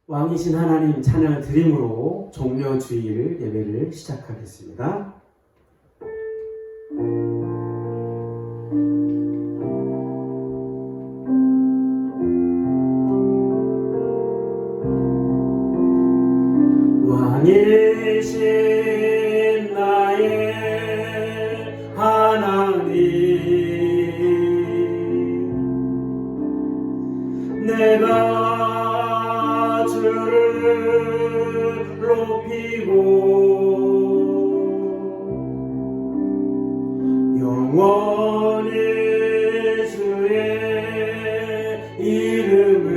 왕이신 하나님 찬양을 드림으로 종려주일 예배를 시작하겠습니다. 왕이신 나의 하나님, 내가 주를 높이고 영원히 주의 이름을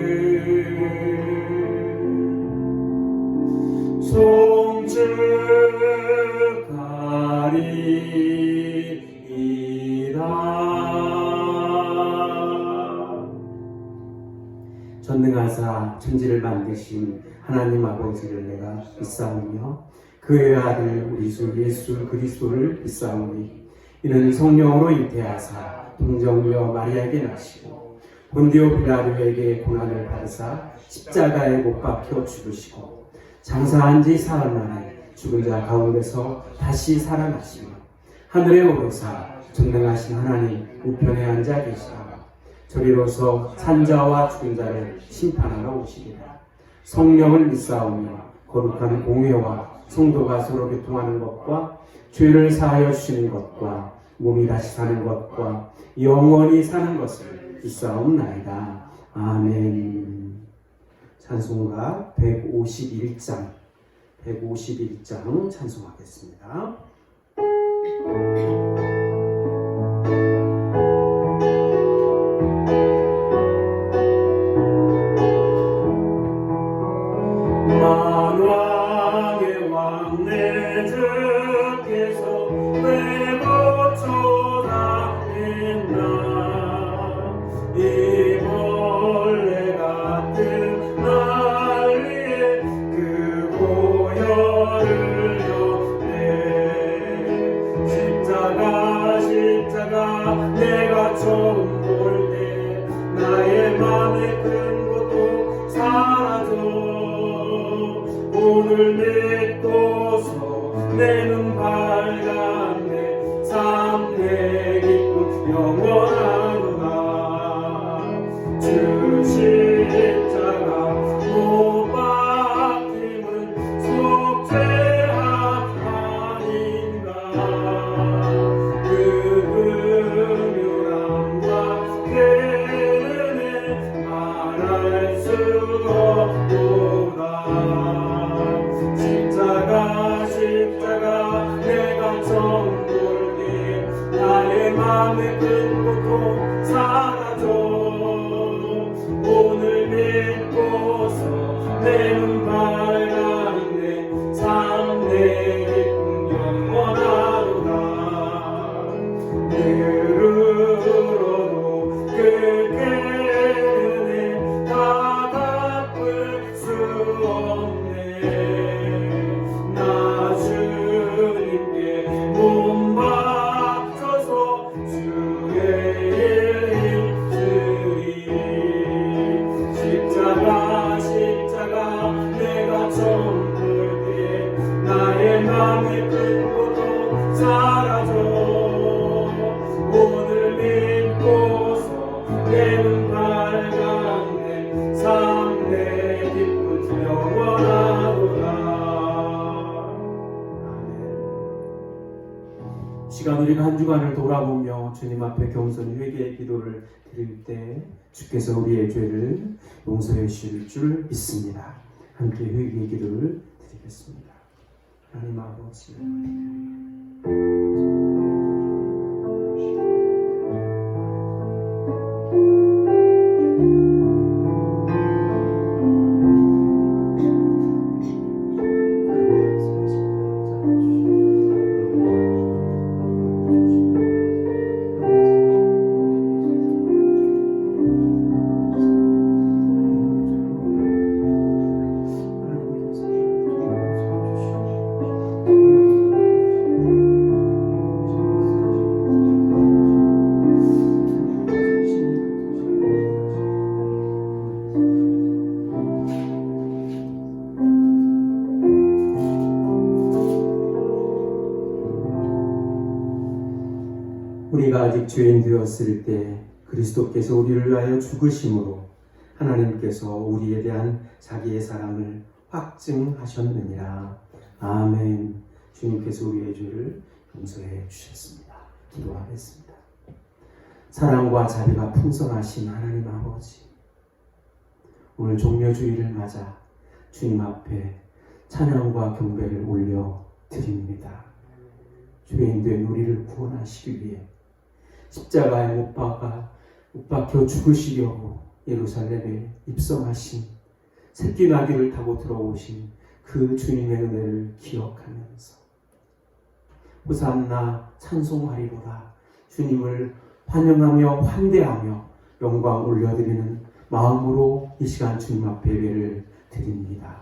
송축하리이다. 전능하사 천지를 만드신 하나님 아버지를 내가 믿사오며 그의 아들 우리 주 예수 그리스도를 믿사오니 이는 성령으로 잉태하사 동정녀 마리아에게 나시고 본디오 빌라도에게 고난을 받으사 십자가에 못 박혀 죽으시고 장사한 지 사흘 만에 죽은 자 가운데서 다시 살아나시며 하늘에 오르사 전능하신 하나님 우편에 앉아 계시다. 저리로서 산자와 죽은 자를 심판하러 오시리라. 성령을 믿사오며 거룩한 공회와 성도가 서로 교통하는 것과 죄를 사하여 주시는 것과 몸이 다시 사는 것과 영원히 사는 것을 믿사옵나이다. 아멘. 찬송가 151장 찬송하겠습니다. 만왕의 왕 내 주께서 왜 거쳐다니나 이 벌레 같은 난리에 그 보혈을 엿내 십자가 내가 처음 볼 때 나의 맘에 큰 것도 사라져 오늘 믿고서 내 눈 밝았네 참 내 기쁨 영원하구나 주 십자가 못 박힘은 속죄함 아닌가 그 은유함과 그 은혜 말할 수 없도다 십자가 내가 처음 볼 때 나의 맘에 큰 고통 사라져 오늘 믿고서 내 눈 밝았네 참 내 기쁨 영원하도다 늘으로도 그게 은혜 다 갚을 수 없네 몸 박혀서 주의 일 힘쓰리 십자가 내가 처음 볼 때 나의 맘에 큰 고통 사라져 오늘 믿고서 내 눈 밝았네 참 내 기쁨 영원하도다. 시간 우리가 한 주간을 돌아보며 주님 앞에 겸손히 회개의 기도를 드릴 때 주께서 우리의 죄를 용서해 주실 줄 믿습니다. 함께 회개의 기도를 드리겠습니다. 하나님 아버지 우리가 아직 죄인 되었을 때 그리스도께서 우리를 위하여 죽으심으로 하나님께서 우리에 대한 자기의 사랑을 확증하셨느니라. 아멘. 주님께서 우리의 죄를 용서해 주셨습니다. 기도하겠습니다. 사랑과 자비가 풍성하신 하나님 아버지, 오늘 종려주일을 맞아 주님 앞에 찬양과 경배를 올려 드립니다. 죄인된 우리를 구원하시기 위해 십자가에 못 박혀 죽으시려고 예루살렘에 입성하신 새끼 나귀를 타고 들어오신 그 주님의 은혜를 기억하면서 호산나 찬송하리로라 주님을 환영하며 환대하며 영광 올려드리는 마음으로 이 시간 주님 앞에 예배를 드립니다.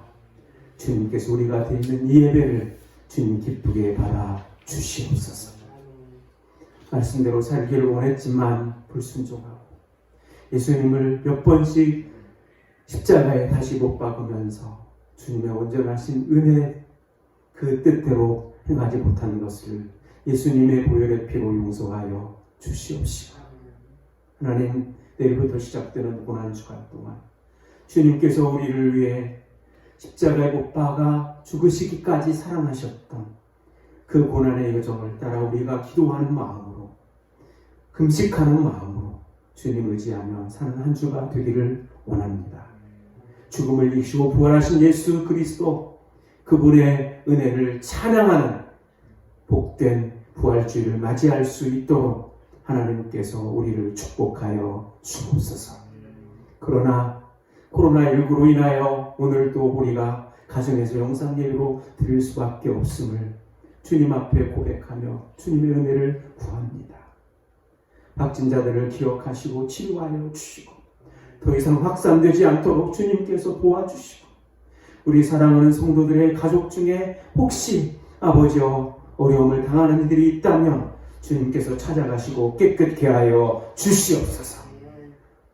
주님께서 우리가 드리는 이 예배를 주님 기쁘게 받아 주시옵소서. 말씀대로 살기를 원했지만 불순종하고 예수님을 몇 번씩 십자가에 다시 못 박으면서 주님의 온전하신 은혜 그 뜻대로 행하지 못하는 것을 예수님의 보혈의 피로 용서하여 주시옵시고, 하나님, 내일부터 시작되는 고난주간 동안 주님께서 우리를 위해 십자가에 못 박아 죽으시기까지 사랑하셨던 그 고난의 여정을 따라 우리가 기도하는 마음으로, 금식하는 마음으로 주님 의지하며 사는 한 주가 되기를 원합니다. 죽음을 이기시고 부활하신 예수 그리스도, 그분의 은혜를 찬양하는 복된 부활주의를 맞이할 수 있도록 하나님께서 우리를 축복하여 주옵소서. 그러나 코로나19로 인하여 오늘도 우리가 가정에서 영상예배로 드릴 수밖에 없음을 주님 앞에 고백하며 주님의 은혜를 구합니다. 확진자들을 기억하시고 치료하여 주시고 더 이상 확산되지 않도록 주님께서 도와주시고, 우리 사랑하는 성도들의 가족 중에 혹시 아버지여 어려움을 당하는 이들이 있다면 주님께서 찾아가시고 깨끗게 하여 주시옵소서.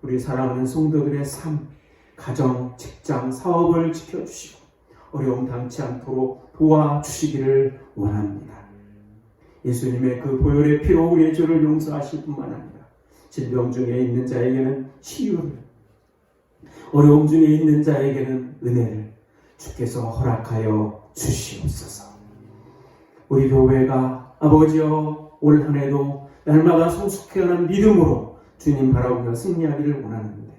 우리 사랑하는 성도들의 삶, 가정, 직장, 사업을 지켜주시고 어려움 당치 않도록 도와주시기를 원합니다. 예수님의 그 보혈의 피로 우리의 죄를 용서하실 뿐만 아니라 질병 중에 있는 자에게는 치유를, 어려움 중에 있는 자에게는 은혜를 주께서 허락하여 주시옵소서. 우리 교회가 아버지여 올 한 해도 날마다 성숙해가는 믿음으로 주님 바라보며 승리하기를 원하는데,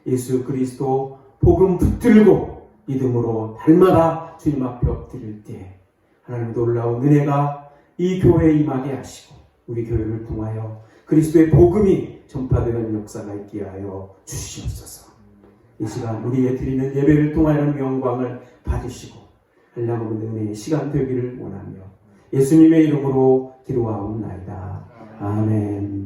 예수 그리스도 복음 붙들고 믿음으로 날마다 주님 앞에 엎드릴 때 하나님 놀라운 은혜가 이 교회에 임하게 하시고 우리 교회를 통하여 그리스도의 복음이 전파되는 역사가 있게 하여 주시옵소서. 이 시간 우리의 드리는 예배를 통하여는 영광을 받으시고 한량없는 은혜의 시간 되기를 원하며 예수님의 이름으로 기도하옵나이다. 아멘.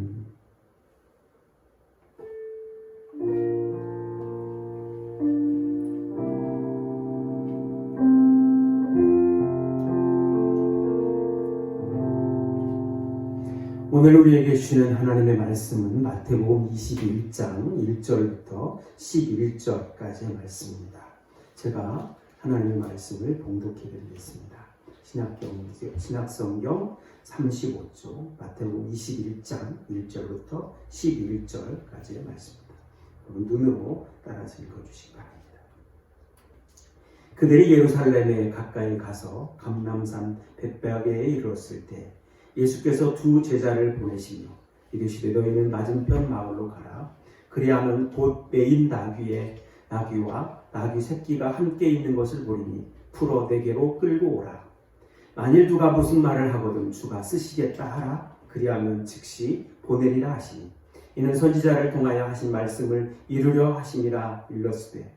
오늘 우리에게 주시는 하나님의 말씀은 마태복음 21장 1절부터 11절까지의 말씀입니다. 제가 하나님의 말씀을 봉독해 드리겠습니다. 신약성경 35조 마태복음 21장 1절부터 11절까지의 말씀입니다. 눈으로 따라서 읽어주시기 바랍니다. 그들이 예루살렘에 가까이 가서 감람산 벳베게에 이르렀을 때 예수께서 두 제자를 보내시며 이르시되 너희는 맞은편 마을로 가라. 그리하면 곧 메인 나귀와 나귀 새끼가 함께 있는 것을 보리니 풀어 내게로 끌고 오라. 만일 누가 무슨 말을 하거든 주가 쓰시겠다 하라. 그리하면 즉시 보내리라 하시니 이는 선지자를 통하여 하신 말씀을 이루려 하심이라. 일렀으되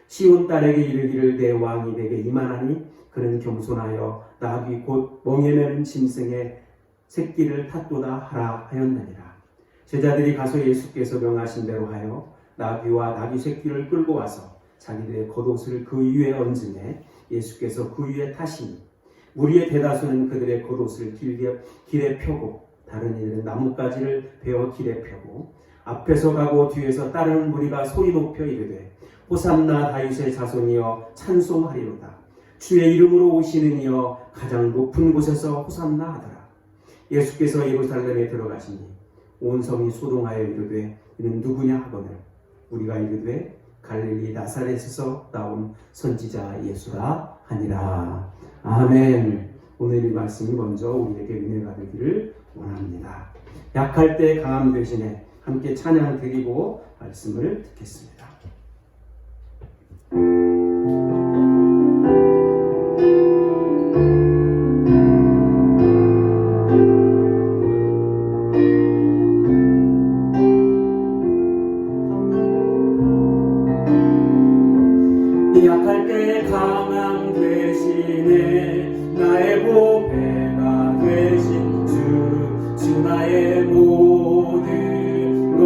시온 딸에게 이르기를 내 왕이 내게 임하나니 그는 겸손하여 나귀 곧 멍에 매는 짐승의 새끼를 탔도다 하라 하였느니라. 제자들이 가서 예수께서 명하신 대로 하여 나귀와 나귀 새끼를 끌고 와서 자기들의 겉옷을 그 위에 얹으매 예수께서 그 위에 타시니 무리의 대다수는 그들의 겉옷을 길에 펴고 다른 이들은 나뭇가지를 베어 길에 펴고 앞에서 가고 뒤에서 따르는 무리가 소리 높여 이르되 호산나 다윗의 자손이여 찬송하리로다. 주의 이름으로 오시는 이여 가장 높은 곳에서 호산나 하더라. 예수께서 예루살렘에 들어가시니 온 성이 소동하여 이르되 이는 누구냐 하거늘 우리가 이르되 갈릴리 나사렛에서 나온 선지자 예수라 하니라. 아멘. 오늘 이 말씀이 먼저 우리에게 은혜가 되기를 원합니다. 약할 때 강함 되시네. 함께 찬양 드리고 말씀을 듣겠습니다. 약할 때 강함 되시네. 나의 보배가 되신 주 나의 모든 것.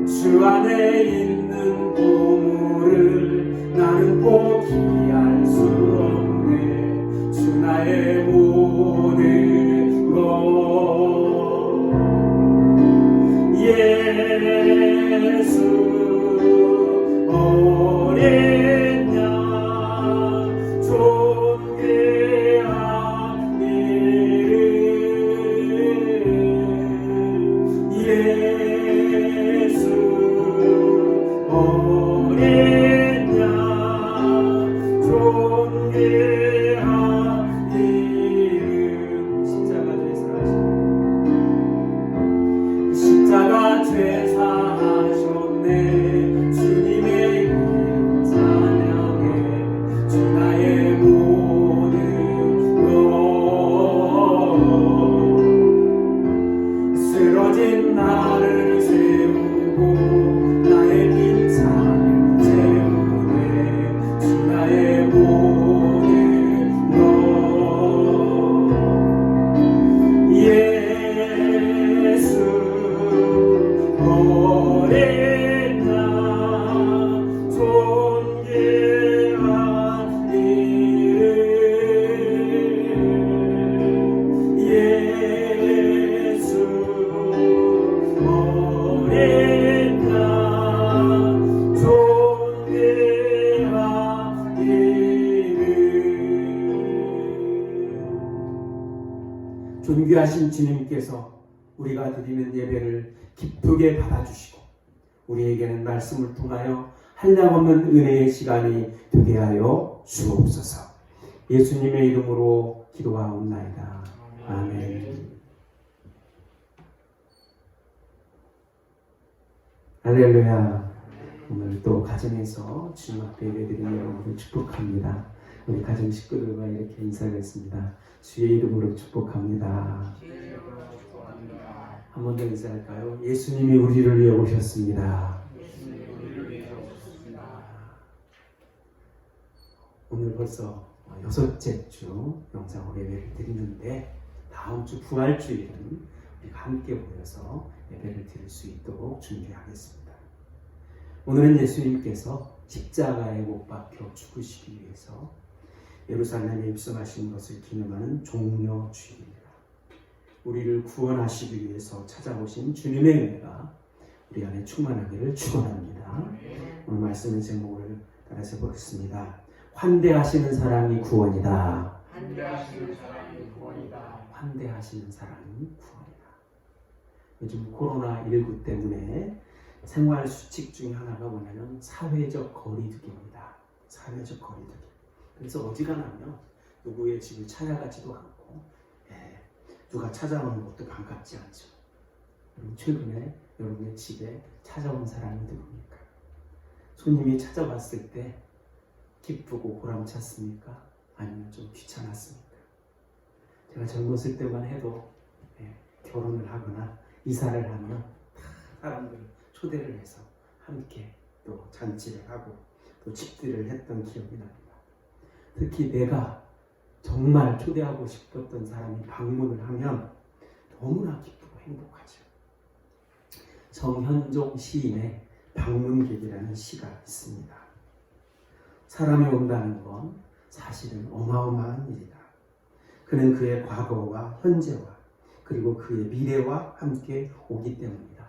주 안에 있는 보물을 나는 포기할 수 없네. 주 나의 모든 것. 예수 어린 양 존귀한 이름. 예수 어린 양 존귀한 이름. 십자가 죄사하셨네. 주님의 이름 찬양해. 주 나의 모든 것. 쓰러진 나를 세우고 나의 빈잔을 채우네. 주 나의 모든 것. 예수 어린 양 존귀한 이름. 예수 어린 양 존귀한 이름. 존귀하신 주님께서 우리가 드리는 예배를 기쁘게 받아주시고 우리에게는 말씀을 통하여 한량없는 은혜의 시간이 되게 하여 주옵소서. 예수님의 이름으로 기도하옵나이다. 아멘. 할렐루야. 오늘 또 가정에서 주님 앞에 예배드리는 여러분을 축복합니다. 우리 가정 식구들과 이렇게 인사를 했습니다. 주의 이름으로 축복합니다. 한 번 더 인사할까요? 예수님이 우리를 위해 오셨습니다. 오늘 벌써 6째 주 영상으로 예배를 드리는데 다음 주 부활주일은 우리가 함께 모여서 예배를 드릴 수 있도록 준비하겠습니다. 오늘은 예수님께서 십자가에 못 박혀 죽으시기 위해서 예루살렘에 입성하신 것을 기념하는 종려 주일입니다. 우리를 구원하시기 위해서 찾아오신 주님의 은혜가 우리 안에 충만하기를 축원합니다. 오늘 말씀의 제목을 따라서 보겠습니다. 환대하시는 사랑이 구원이다. 환대하시는 사랑이 구원이다. 환대하시는 사랑이 구원이다. 요즘 코로나19 때문에 생활 수칙 중에 하나가 뭐냐면 사회적 거리두기입니다. 사회적 거리두기. 그래서 어지간하면 누구의 집을 찾아가지도 않고 누가 찾아오는 것도 반갑지 않죠. 최근에 여러분의 집에 찾아온 사람이 누굽니까? 손님이 찾아왔을 때 기쁘고 보람찼습니까? 아니면 좀 귀찮았습니까? 제가 젊었을 때만 해도 결혼을 하거나 이사를 하면 다 사람들을 초대를 해서 함께 또 잔치를 하고 또 집들을 했던 기억이 납니다. 특히 내가 정말 초대하고 싶었던 사람이 방문을 하면 너무나 기쁘고 행복하죠. 정현종 시인의 방문객이라는 시가 있습니다. 사람이 온다는 건 사실은 어마어마한 일이다. 그는 그의 과거와 현재와 그리고 그의 미래와 함께 오기 때문이다.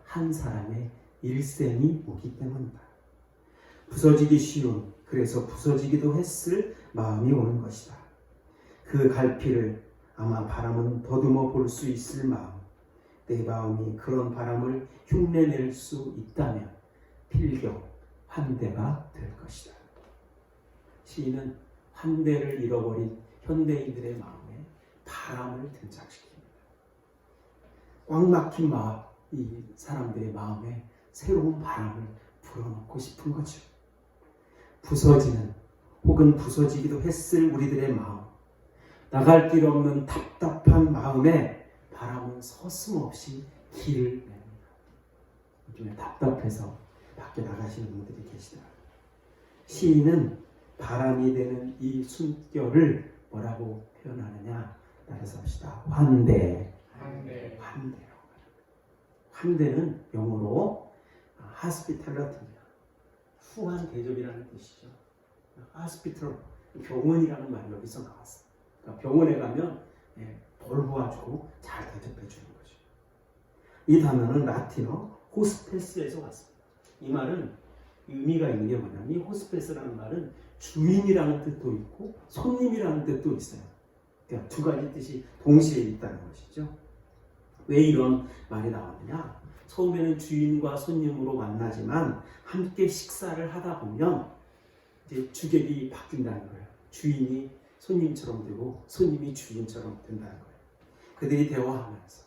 한 사람의 일생이 오기 때문이다. 부서지기 쉬운, 그래서 부서지기도 했을 마음이 오는 것이다. 그 갈피를 아마 바람은 더듬어 볼 수 있을 마음, 내 마음이 그런 바람을 흉내낼 수 있다면 필경 환대가 될 것이다. 시인은 환대를 잃어버린 현대인들의 마음에 바람을 등장시킵니다. 꽉 막힌 이 사람들의 마음에 새로운 바람을 불어넣고 싶은 거죠. 부서지는 혹은 부서지기도 했을 우리들의 마음, 나갈 길 없는 답답한 마음에 바람은 서슴없이 길을 냅니다. 요즘에 답답해서 밖에 나가시는 분들이 계시더라고요. 시인은 바람이 되는 이 숨결을 뭐라고 표현하느냐? 따라서 합시다. 환대. 환대는 영어로 hospitality입니다. 후한 대접이라는 뜻이죠. hospital, 병원이라는 말이 여기서 나왔어요. 그러니까 병원에 가면 돌보아주고 잘 대접해 주는 거죠. 이 단어는 라틴어 호스페스에서 왔습니다. 이 말은 의미가 있는 게 뭐냐면 이 호스페스라는 말은 주인이라는 뜻도 있고 손님이라는 뜻도 있어요. 그러니까 두 가지 뜻이 동시에 있다는 것이죠. 왜 이런 말이 나왔느냐? 처음에는 주인과 손님으로 만나지만 함께 식사를 하다 보면 이제 주객이 바뀐다는 거예요. 주인이 손님처럼 되고 손님이 주인처럼 된다는 거예요. 그들이 대화하면서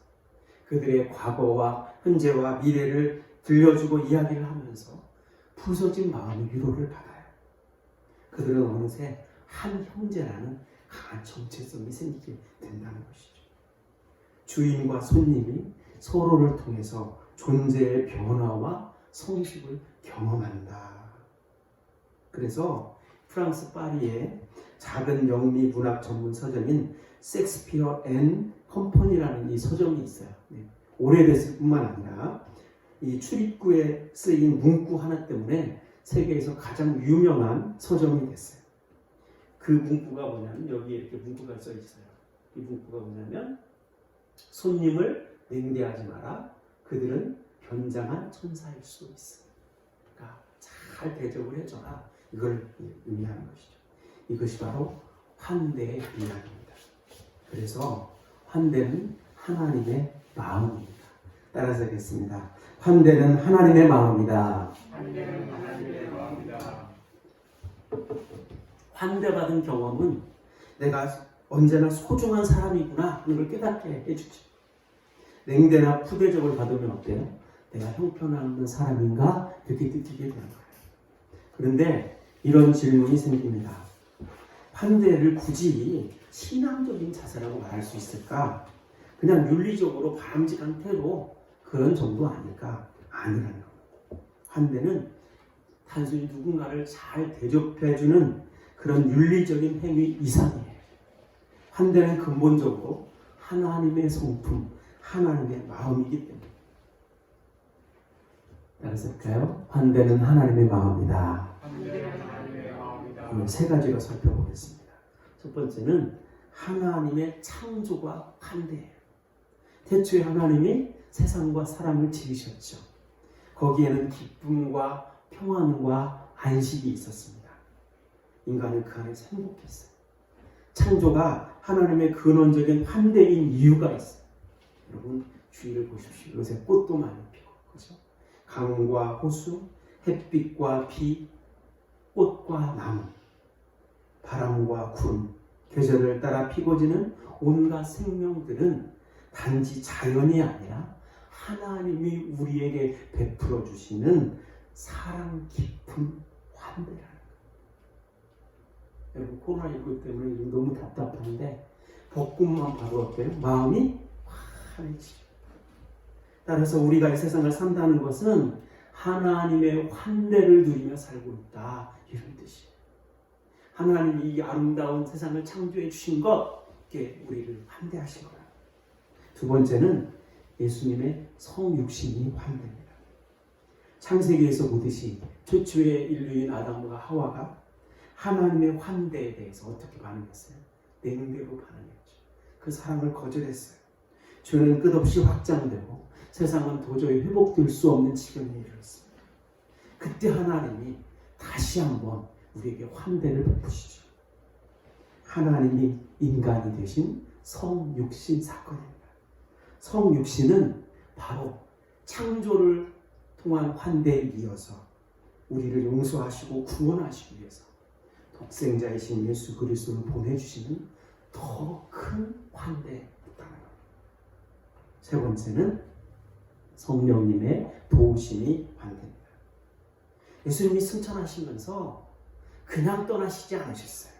그들의 과거와 현재와 미래를 들려주고 이야기를 하면서 부서진 마음의 위로를 받아요. 그들은 어느새 한 형제라는 강한 정체성이 생기게 된다는 것이죠. 주인과 손님이 서로를 통해서 존재의 변화와 성식을 경험한다. 그래서 프랑스 파리의 작은 영미 문학 전문 서점인 섹스피어 앤 컴퍼니라는 이 서점이 있어요. 오래됐을 뿐만 아니라 이 출입구에 쓰인 문구 하나 때문에 세계에서 가장 유명한 서점이 됐어요. 그 문구가 뭐냐면 여기에 이렇게 문구가 써 있어요. 이 문구가 뭐냐면 손님을 냉대하지 마라. 그들은 변장한 천사일 수 있어. 그러니까 잘 대접을 해줘라. 이걸 의미하는 것이죠. 이것이 바로 환대의 이야기입니다. 그래서 환대는 하나님의 마음입니다. 따라서 하겠습니다. 환대는 하나님의 마음이다. 환대받은 경험은 내가 언제나 소중한 사람이구나 하는 걸 깨닫게 해주죠. 냉대나 푸대접을 받으면 어때요? 내가 형편없는 사람인가? 이렇게 느끼게 되는 거예요. 그런데 이런 질문이 생깁니다. 환대를 굳이 신앙적인 자세라고 말할 수 있을까? 그냥 윤리적으로 바람직한 태도 그런 정도 아닐까? 아니라는 겁니다. 환대는 단순히 누군가를 잘 대접해주는 그런 윤리적인 행위 이상이에요. 환대는 근본적으로 하나님의 성품, 하나님의 마음이기 때문에. 따라서 할까요? 환대는 하나님의 마음이다. 오늘 세 가지로 살펴보겠습니다. 첫 번째는 하나님의 창조가 환대예요. 태초에 하나님이 세상과 사람을 지으셨죠. 거기에는 기쁨과 평안과 안식이 있었습니다. 인간은 그 안에서 행복했어요. 창조가 하나님의 근원적인 환대인 이유가 있어요. 여러분 주위를 보십시오. 요새 꽃도 많이 피고, 그렇죠? 강과 호수, 햇빛과 비, 꽃과 나무, 바람과 구름, 계절을 따라 피고지는 온갖 생명들은 단지 자연이 아니라 하나님이 우리에게 베풀어 주시는 사랑 깊은 환대라는 거예요. 여러분 코로나19 때문에 너무 답답한데 벚꽃만 봐도 어때요? 마음이 환해지죠. 따라서 우리가 이 세상을 산다는 것은 하나님의 환대를 누리며 살고 있다. 이런 뜻이에요. 하나님이 이 아름다운 세상을 창조해 주신 것, 이게 우리를 환대하신 거예요. 두 번째는 예수님의 성육신이 환대입니다. 창세기에서 보듯이 최초의 인류인 아담과 하와가 하나님의 환대에 대해서 어떻게 반응했어요? 냉대로 반응했죠. 그 사랑을 거절했어요. 죄는 끝없이 확장되고 세상은 도저히 회복될 수 없는 지경에 이르렀습니다. 그때 하나님이 다시 한번 우리에게 환대를 베푸시죠. 하나님이 인간이 되신 성육신 사건입니다. 성육신은 바로 창조를 통한 환대에 이어서 우리를 용서하시고 구원하시기 위해서 독생자이신 예수 그리스도를 보내주시는 더 큰 환대였다는 겁니다. 세 번째는 성령님의 도우심이 환대입니다. 예수님이 승천하시면서 그냥 떠나시지 않으셨어요.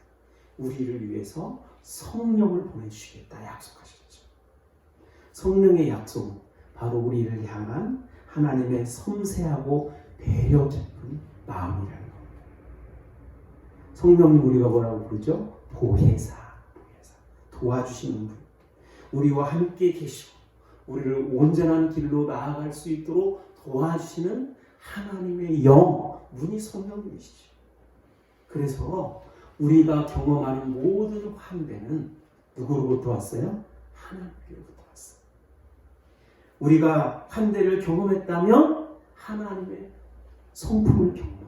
우리를 위해서 성령을 보내주시겠다 약속하셨죠. 성령의 약속은 바로 우리를 향한 하나님의 섬세하고 배려 깊은 마음이라는 겁니다. 성령님 우리가 뭐라고 부르죠? 보혜사. 도와주시는 분. 우리와 함께 계시고 우리를 온전한 길로 나아갈 수 있도록 도와주시는 하나님의 영, 분이 성령님이시죠. 그래서 우리가 경험하는 모든 환대는 누구로부터 왔어요? 하나님께로부터 왔어요. 우리가 환대를 경험했다면 하나님의 성품을 경험하고,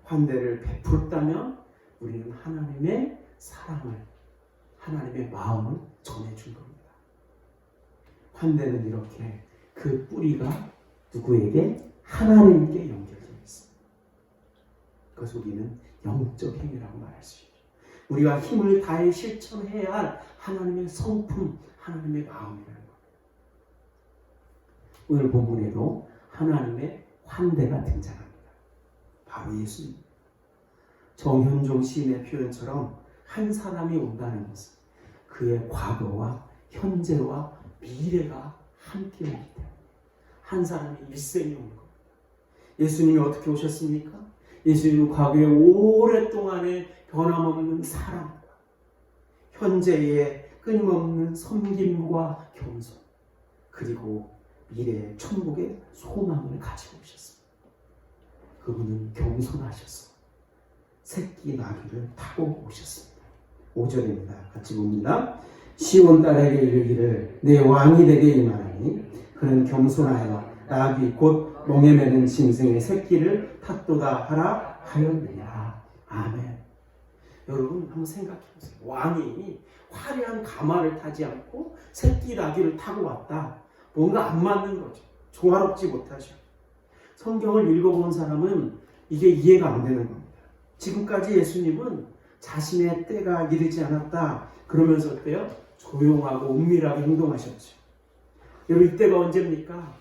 환대를 베풀었다면 우리는 하나님의 사랑을, 하나님의 마음을 전해준 겁니다. 환대는 이렇게 그 뿌리가 누구에게? 하나님께 연결되어 있습니다. 그래서 우리는 영적 행위라고 말할 수 있죠. 우리가 힘을 다해 실천해야 할 하나님의 성품, 하나님의 마음이라는 겁니다. 오늘 본문에도 하나님의 환대가 등장합니다. 바로 예수님. 정현종 시인의 표현처럼 한 사람이 온다는 것은 그의 과거와 현재와 미래가 함께 오기 때문에 한 사람이 일생이 온 겁니다. 예수님이 어떻게 오셨습니까? 예수님은 과거에 오랫동안의 변함없는 사랑과 현재의 끊임없는 섬김과 겸손, 그리고 미래의 천국의 소망을 가지고 오셨습니다. 그분은 겸손하셔서 새끼 나귀를 타고 오셨습니다. 5절입니다. 같이 봅니다. 시온 딸에게 이르기를 내 왕이 되게 임하나니 그는 겸손하여 나귀 곧 멍에 매는 짐승의 새끼를 탔도다 하라 하였느니라. 아멘. 여러분 한번 생각해 보세요. 왕이 화려한 가마를 타지 않고 새끼 나귀를 타고 왔다. 뭔가 안 맞는 거죠. 조화롭지 못하죠. 성경을 읽어본 사람은 이게 이해가 안 되는 겁니다. 지금까지 예수님은 자신의 때가 이르지 않았다 그러면서 어때요? 조용하고 은밀하게 행동하셨죠. 여러분 이때가 언제입니까?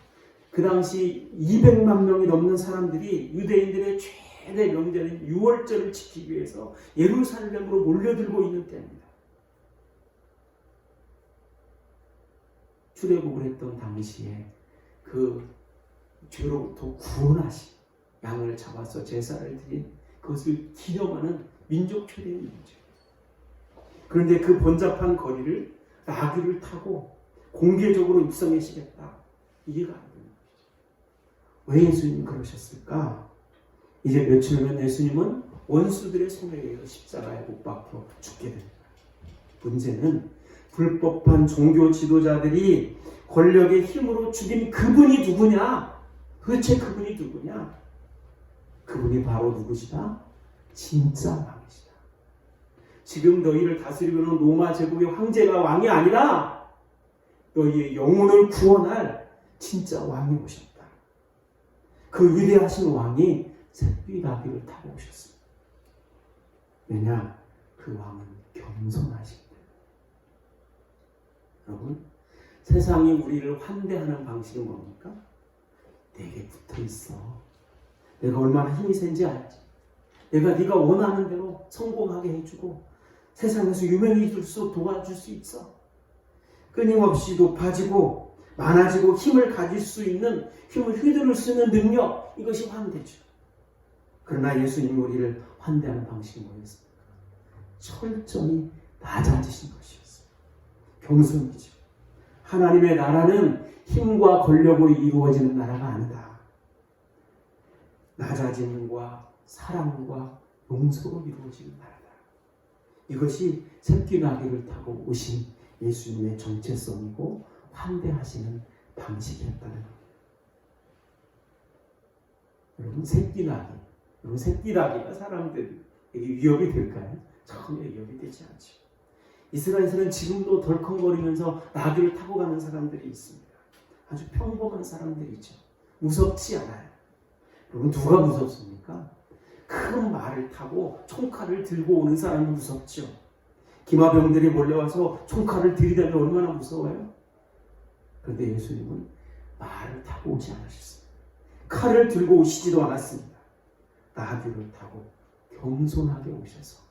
그 당시 200만 명이 넘는 사람들이 유대인들의 최대 명절인 유월절을 지키기 위해서 예루살렘으로 몰려들고 있는 때입니다. 출애굽을 했던 당시에 그 죄로부터 구원하신 양을 잡아서 제사를 드린 그것을 기념하는 민족 최대의 명절. 그런데 그 번잡한 거리를 나귀를 타고 공개적으로 입성하시겠다. 이해가 안 되는 것이죠. 왜 예수님이 그러셨을까? 이제 며칠 후면 예수님은 원수들의 손에 의해서 십자가에 못 박혀 죽게 됩니다. 문제는 불법한 종교 지도자들이 권력의 힘으로 죽인 그분이 누구냐? 도대체 그분이 누구냐? 그분이 바로 누구시다? 진짜 왕이시다. 지금 너희를 다스리고 있는 로마 제국의 황제가 왕이 아니라 너희의 영혼을 구원할 진짜 왕이 오셨다. 그 위대하신 왕이 새끼 나귀를 타고 오셨습니다. 왜냐? 그 왕은 겸손하시기 때문에. 여러분, 세상이 우리를 환대하는 방식은 뭡니까? 내게 붙어 있어. 내가 얼마나 힘이 센지 알지. 내가 네가 원하는 대로 성공하게 해주고 세상에서 유명해질 수 도와줄 수 있어. 끊임없이 높아지고 많아지고 힘을 가질 수 있는, 힘을 휘두를 수 있는 능력, 이것이 환대죠. 그러나 예수님이 우리를 환대하는 방식이 뭐였습니까? 철저히 낮아지신 것이었어요. 겸손이죠. 하나님의 나라는 힘과 권력으로 이루어지는 나라가 아니다. 낮아짐과 사랑과 용서로 이루어지는 나라다. 이것이 새끼 나귀를 타고 오신 예수님의 정체성이고 환대하시는 방식이었다는 겁니다. 여러분 새끼 나귀, 여러분 새끼 나귀가 사람들에게 위협이 될까요? 전혀 이해이 되지 않죠. 이스라엘에서는 지금도 덜컹거리면서 나귀를 타고 가는 사람들이 있습니다. 아주 평범한 사람들이죠. 무섭지 않아요. 여러분, 누가 무섭습니까? 큰 말을 타고 총칼을 들고 오는 사람이 무섭죠. 기마병들이 몰려와서 총칼을 들이대면 얼마나 무서워요? 그런데 예수님은 말을 타고 오지 않으셨습니다. 칼을 들고 오시지도 않았습니다. 나귀를 타고 겸손하게 오셔서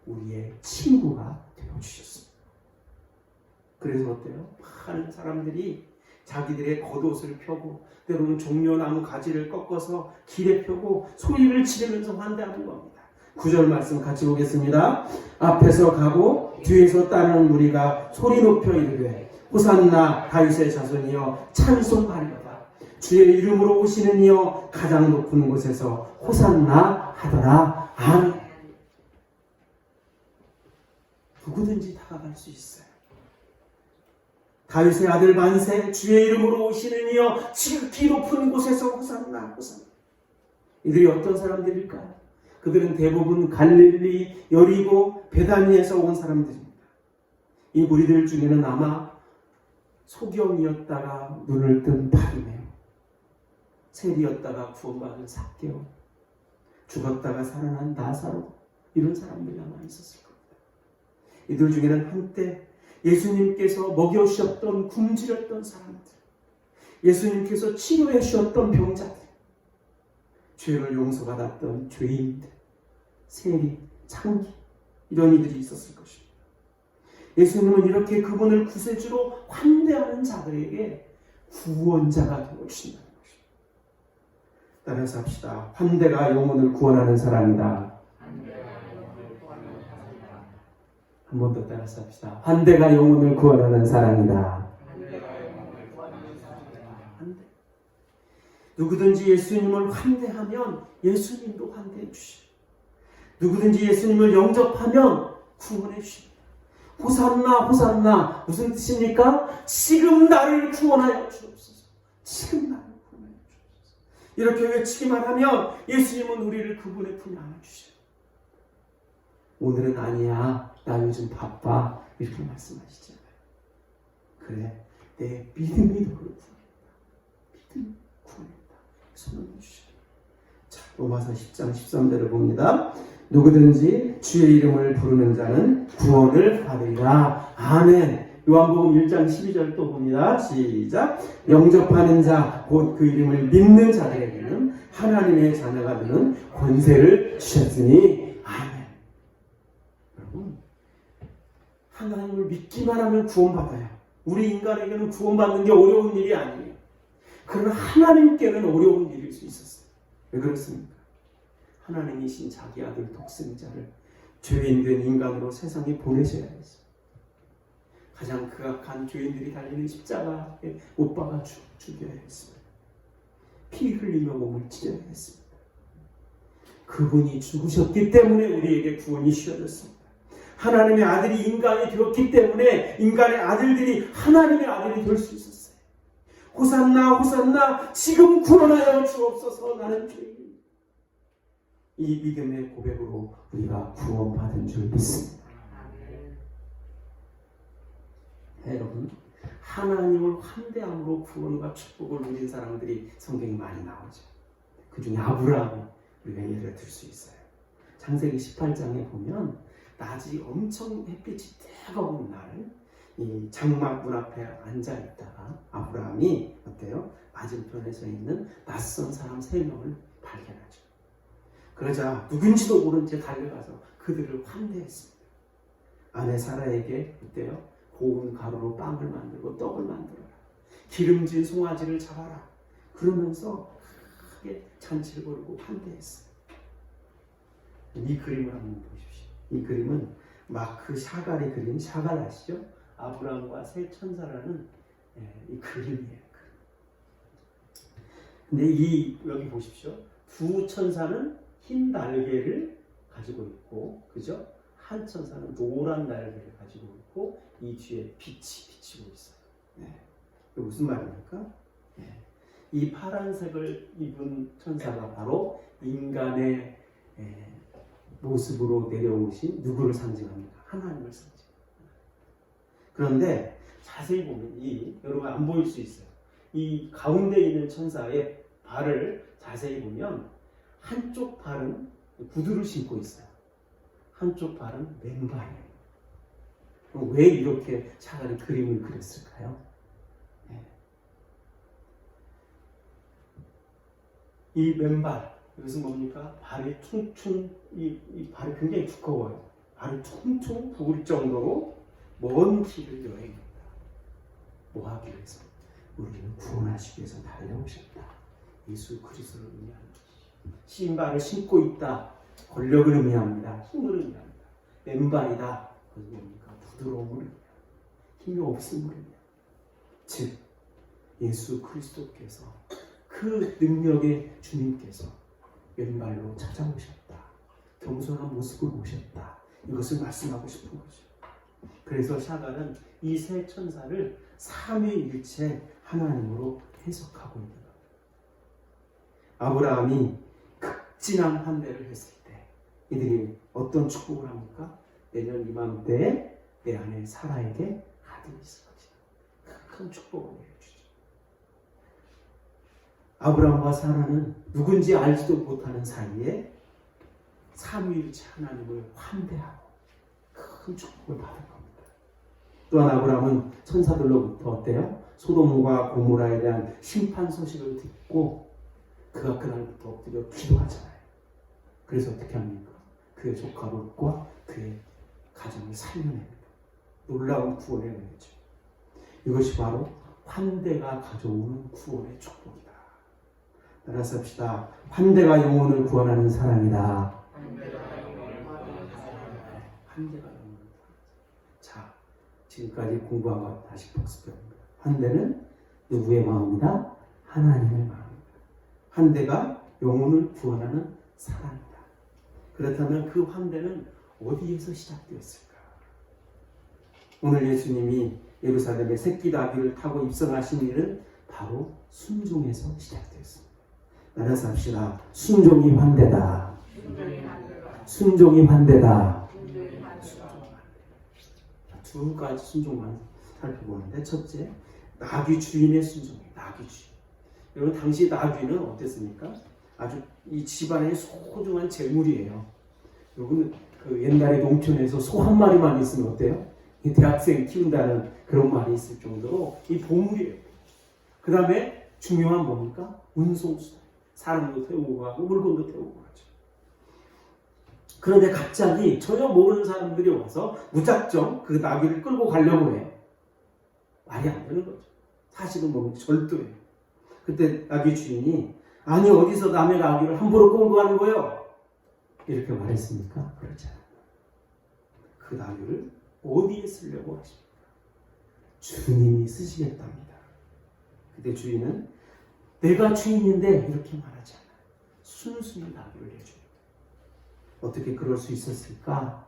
우리의 친구가 되어주셨습니다. 그래서 어때요? 많은 사람들이 자기들의 겉옷을 펴고 때로는 종려나무 가지를 꺾어서 길에 펴고 소리를 지르면서 환대하는 겁니다. 9절 말씀 같이 보겠습니다. 앞에서 가고 뒤에서 따르는 무리가 소리 높여 이르되 호산나 다윗의 자손이여 찬송하리로다. 주의 이름으로 오시는 이여 가장 높은 곳에서 호산나 하더라. 아멘. 누구든지 다가갈 수 있어요. 다윗의 아들 만세, 주의 이름으로 오시는 이여 지극히 높은 곳에서 호산나 호산나. 이들이 어떤 사람들일까요? 그들은 대부분 갈릴리, 여리고, 베다니에서 온 사람들입니다. 이 무리들 중에는 아마 소경이었다가 눈을 뜬 바리메오, 세리였다가 구원받은 삭개오, 죽었다가 살아난 나사로, 이런 사람들이 아마 있었을 겁니다. 이들 중에는 한때 예수님께서 먹여주셨던 굶주렸던 사람들, 예수님께서 치료해 주셨던 병자들, 죄를 용서받았던 죄인들, 세리, 창기, 이런 이들이 있었을 것입니다. 예수님은 이렇게 그분을 구세주로 환대하는 자들에게 구원자가 되어주신다는 것입니다. 따라서 합시다. 환대가 영혼을 구원하는 사람이다. 한 번 더 따라서 합시다. 환대가 영혼을 구원하는 사람이다. 환대. 누구든지 예수님을 환대하면 예수님도 환대해 주시고, 누구든지 예수님을 영접하면 구원해 주십니다. 호산나 호산나 무슨 뜻입니까? 지금 나를 구원하여 주옵소서. 지금 나를 구원하여 주옵소서. 이렇게 외치기만 하면 예수님은 우리를 그분의 품에 안아주셔요. 오늘은 아니야, 나 요즘 바빠, 이렇게 말씀하시잖아요. 그래, 내 믿음이 너를 구원했다. 믿음이 구원했다. 손을 주셔요. 자, 로마서 10장 13절을 봅니다. 누구든지 주의 이름을 부르는 자는 구원을 받으리라. 아멘. 요한복음 1장 12절 또 봅니다. 시작. 영접하는 자, 곧 그 이름을 믿는 자들에게는 하나님의 자녀가 되는 권세를 주셨으니 아멘. 여러분, 하나님을 믿기만 하면 구원받아요. 우리 인간에게는 구원받는 게 어려운 일이 아니에요. 그러나 하나님께는 어려운 일일 수 있었어요. 왜 그렇습니까? 하나님이신 자기 아들 독생자를 죄인된 인간으로 세상에 보내셔야 했어요. 가장 극악한 죄인들이 달리는 십자가에 못 박아 죽여야 했습니다. 피 흘리며 몸을 찢어야 했습니다. 그분이 죽으셨기 때문에 우리에게 구원이 쉬워졌습니다. 하나님의 아들이 인간이 되었기 때문에 인간의 아들들이 하나님의 아들이 될 수 있었어요. 호산나 호산나 지금 구원하여 주옵소서. 나는 죄인. 이 믿음의 고백으로 우리가 구원받은 줄 믿습니다. 여러분, 하나님을 환대함으로 구원과 축복을 누린 사람들이 성경에 많이 나오죠. 그 중에 아브라함을 우리가 예를 들 수 있어요. 창세기 18장에 보면 낮이 엄청 햇빛이 뜨거운 날, 이 장막 문 앞에 앉아 있다가 아브라함이 어때요? 맞은편에 서 있는 낯선 사람 3명을 발견하죠. 그러자 누군지도 모른 채 달려가서 그들을 환대했습니다. 아내 사라에게 어때요? 고운 가루로 빵을 만들고 떡을 만들어라. 기름진 송아지를 잡아라. 그러면서 크게 잔치를 벌이고 환대했어요. 이 그림을 한번 보십시오. 이 그림은 마크 샤갈이 그린, 샤갈 아시죠? 아브라함과 세 천사라는 이 그림이에요. 근데 여기 보십시오. 두 천사는 흰 날개를 가지고 있고, 그죠? 한 천사는 노란 날개를 가지고 있고, 이 뒤에 빛이 비치고 있어요. 네. 이게 무슨 말입니까? 네. 이 파란색을 입은 천사가 바로 인간의 모습으로 내려오신 누구를 상징합니까? 하나님을 상징합니다. 그런데 자세히 보면 여러분 안 보일 수 있어요. 이 가운데 있는 천사의 발을 자세히 보면 한쪽 발은 구두를 신고 있어요. 한쪽 발은 맨발이에요. 왜 이렇게 샤갈이 그림을 그렸을까요? 네. 이 맨발, 이것은 뭡니까? 발이 퉁퉁, 이 발이 굉장히 두꺼워요. 발이 퉁퉁 부을 정도로 먼 길을 여행합니다. 뭐 하기 위해서? 우리를 구원하시기 위해서 달려오셨다. 예수 그리스도를 의미합니다. 신발을 신고 있다. 권력을 의미합니다. 힘을 의미합니다. 맨발이다. 그것은 뭡니까? 부드러움을 의미합니다. 힘이 없음을 의미합니다. 즉 예수 그리스도께서 그 능력의 주님께서 맨발로 찾아오셨다. 겸손한 모습을 오셨다. 이것을 말씀하고 싶은 거죠. 그래서 샤갈은 이 세 천사를 삼위일체 하나님으로 해석하고 있는 겁니다. 아브라함이 극진한 환대를 했을 때 이들이 어떤 축복을 합니까? 내년 이맘때에 내 아내 사라에게 아들이 있을 것이다. 큰 축복을 내려주죠. 아브라함과 사라는 누군지 알지도 못하는 사이에 삼위일체 하나님을 환대하고 큰 축복을 받은 겁니다. 또한 아브라함은 천사들로부터 어때요? 소돔과 고모라에 대한 심판 소식을 듣고 그가 그날부터 엎드려 기도하잖아요. 그래서 어떻게 합니까? 그의 조카 롯과 그의 가정을 살려냅니다. 놀라운 구원의 은혜죠. 이것이 바로 환대가 가져오는 구원의 축복이다. 따라서 합시다. 환대가 영혼을 구원하는 사랑이다. 환대가 영혼을 구원하는 사랑이다. 자, 지금까지 공부한 것 다시 복습해봅니다. 환대는 누구의 마음이다? 하나님의 마음이다. 환대가 영혼을 구원하는 사랑이다. 그렇다면 그 환대는 어디에서 시작되었을까? 오늘 예수님이 예루살렘에 새끼 나귀를 타고 입성하신 일은 바로 순종에서 시작되었습니다. 따라서 합시다. 순종이 환대다. 순종이 환대다. 두 가지 순종만 살펴보는데, 첫째, 나귀 주인의 순종이에요. 나귀 주인. 여러분, 당시 나귀는 어땠습니까? 아주 이 집안의 소중한 재물이에요. 여러분, 그 옛날에 농촌에서 소 한 마리만 있으면 어때요? 이 대학생 키운다는 그런 말이 있을 정도로 이 보물이에요. 그 다음에 중요한 뭡니까? 운송수단. 사람도 태우고 가고 물건도 태우고 가죠. 그런데 갑자기 전혀 모르는 사람들이 와서 무작정 그 나귀를 끌고 가려고 해요. 말이 안 되는 거죠. 사실은 뭡니까? 절도예요. 그때 나귀 주인이 아니 어디서 남의 나귀를 함부로 끌고 가는 거예요? 이렇게 말했습니까? 그렇지 않아요. 그 나귀를 어디에 쓰려고 하십니까? 주님이 쓰시겠답니다. 그때 주인은 내가 주인인데 이렇게 말하지 않아요. 순순히 나귀를 내줍니다. 어떻게 그럴 수 있었을까?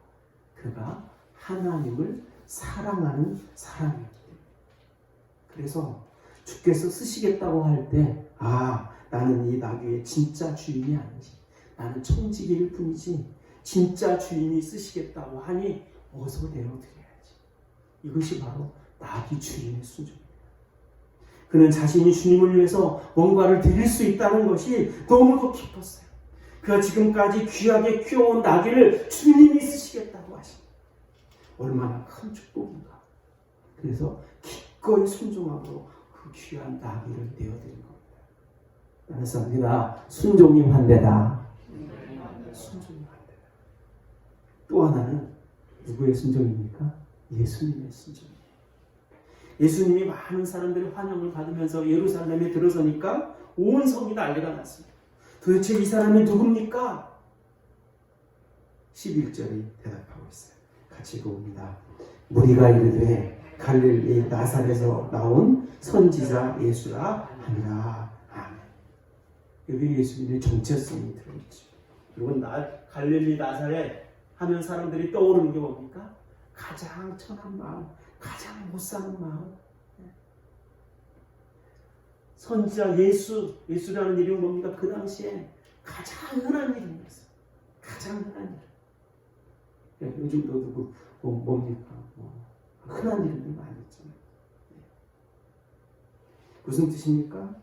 그가 하나님을 사랑하는 사람이었기 때문에. 그래서 주께서 쓰시겠다고 할 때 나는 이 나귀의 진짜 주인이 아니지. 나는 청지기일 뿐이지. 진짜 주인이 쓰시겠다고 하니 어서 내어드려야지. 이것이 바로 나귀 주인의 순종입니다. 그는 자신이 주님을 위해서 뭔가를 드릴 수 있다는 것이 너무도 기뻤어요. 그가 지금까지 귀하게 키워온 나귀를 주님이 쓰시겠다고 하십니다. 얼마나 큰 축복인가. 그래서 기꺼이 순종하고 그 귀한 나귀를 내어드린 겁니다. 따라서 합니다. 순종이 환대다. 순종이 환대다. 또 하나는 누구의 순종입니까? 예수님의 순종이에요. 예수님이 많은 사람들의 환영을 받으면서 예루살렘에 들어서니까 온 성이 난리가 났습니다. 도대체 이 사람이 누굽니까? 11절이 대답하고 있어요. 같이 읽어봅니다. 무리가 이르되 갈릴리 나사렛에서 나온 선지자 예수라 하니라. 아멘. 여기 예수님의 정체성이 들어있죠. 여러분, 갈릴리 나사렛 하면 사람들이 떠오르는 게 뭡니까? 가장 천한 마음, 가장 못 사는 마음. 선지자 예수라는 이름은 뭡니까? 그 당시에 가장 흔한 이름이었어요. 가장 흔한 이름. 요즘도 누구 뭡니까? 흔한 이름들 많이 있잖아요. 무슨 뜻입니까?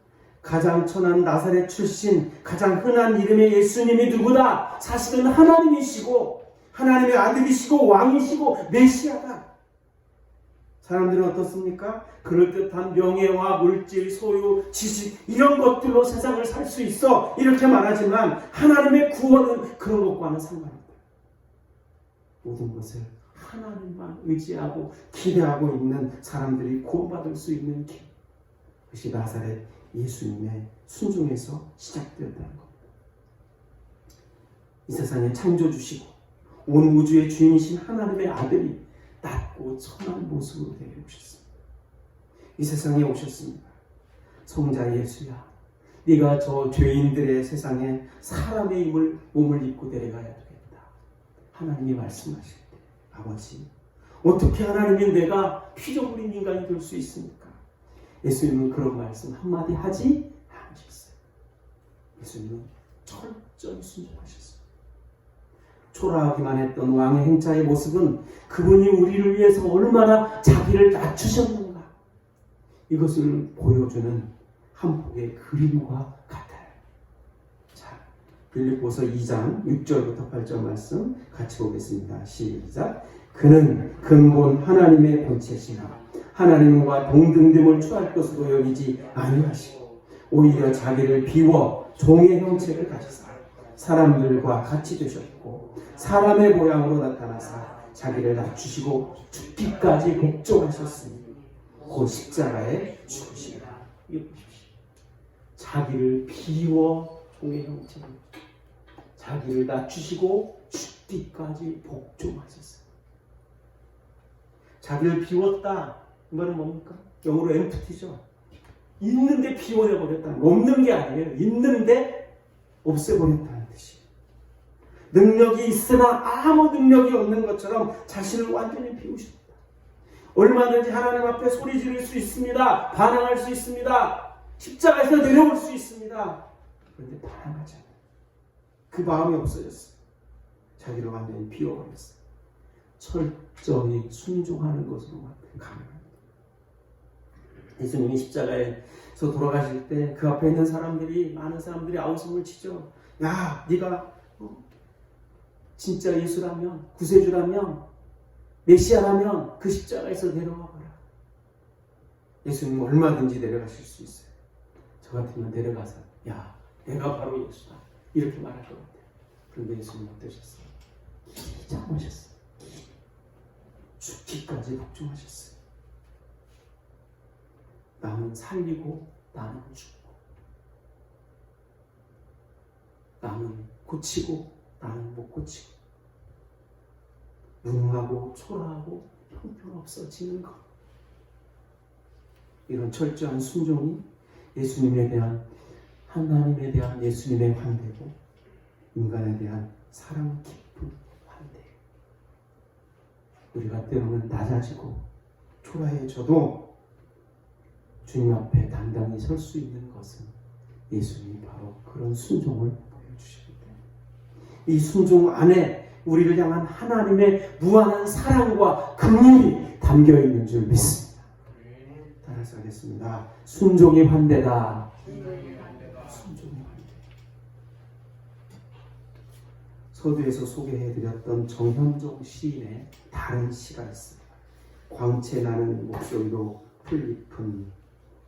가장 천한 나사렛 출신 가장 흔한 이름의 예수님이 누구다? 사실은 하나님이시고 하나님의 아들이시고 왕이시고 메시아다. 사람들은 어떻습니까? 그럴듯한 명예와 물질, 소유, 지식 이런 것들로 세상을 살 수 있어 이렇게 말하지만 하나님의 구원은 그런 것과는 상관없다. 모든 것을 하나님만 의지하고 기대하고 있는 사람들이 구원받을 수 있는 길, 그것이 나사렛 예수님의 순종에서 시작되었다는 겁니다. 이 세상에 창조주시고 온 우주의 주인이신 하나님의 아들이 낮고 선한 모습으로 데려오셨습니다. 이 세상에 오셨습니다. 성자 예수야, 네가 저 죄인들의 세상에 사람의 몸을 입고 데려가야 되겠다. 하나님이 말씀하실 때 아버지, 어떻게 하나님이 내가 피조물인 인간이 될 수 있습니까? 예수님은 그런 말씀 한마디 하지 않으셨어요. 예수님은 철저히 순종하셨어요. 초라하기만 했던 왕의 행차의 모습은 그분이 우리를 위해서 얼마나 자기를 낮추셨는가, 이것을 보여주는 한 폭의 그림과 같아요. 자, 빌립보서 2장 6절부터 8절 말씀 같이 보겠습니다. 시작. 그는 근본 하나님의 본체시나 하나님과 동등됨을 취할 것으로 여기지 아니하시고 오히려 자기를 비워 종의 형체를 가지사 사람들과 같이 되셨고 사람의 모양으로 나타나사 자기를 낮추시고 죽기까지 복종하셨으니 그 십자가에 죽으시라. 이거 보십시오. 자기를 비워 종의 형체를, 자기를 낮추시고 죽기까지 복종하셨어요. 자기를 비웠다. 이 말은 뭡니까? 영어로 empty죠. 있는데 비워내버렸다는 거. 없는 게 아니에요. 있는데 없애버렸다는 뜻이에요. 능력이 있으나 아무 능력이 없는 것처럼 자신을 완전히 비우십니다. 얼마든지 하나님 앞에 소리 지를 수 있습니다. 반항할 수 있습니다. 십자가에서 내려올 수 있습니다. 그런데 반항하지 않아요. 그 마음이 없어졌어요. 자기를 완전히 비워버렸어요. 철저히 순종하는 것으로만 가능합니다. 예수님이 십자가에서 돌아가실 때 그 앞에 있는 사람들이, 많은 사람들이 아우성을 치죠. 야, 네가 진짜 예수라면, 구세주라면, 메시아라면 그 십자가에서 내려와 봐라. 예수님은 얼마든지 내려가실 수 있어요. 저 같으면 내려가서 야, 내가 바로 예수다 이렇게 말할 것 같아요. 그런데 예수님은 어떠셨어요? 참으셨어요. 죽기까지 복종하셨어요. 남은 살리고 나는 죽고, 남은 고치고 나는 못 고치고, 무능하고 초라하고 형편없어지는 것, 이런 철저한 순종이 예수님에 대한, 하나님에 대한 예수님의 환대고 인간에 대한 사랑 깊은 환대예요. 우리가 때로는 낮아지고 초라해져도 주님 앞에 당당히 설 수 있는 것은 예수님이 바로 그런 순종을 보여주시기 때문에, 이 순종 안에 우리를 향한 하나님의 무한한 사랑과 긍휼이 담겨 있는 줄 믿습니다. 따라서 하겠습니다. 순종이 환대다. 순종이 환대. 서두에서 소개해드렸던 정현종 시인의 다른 시가 있습니다. 광채 나는 목소리로 풀잎은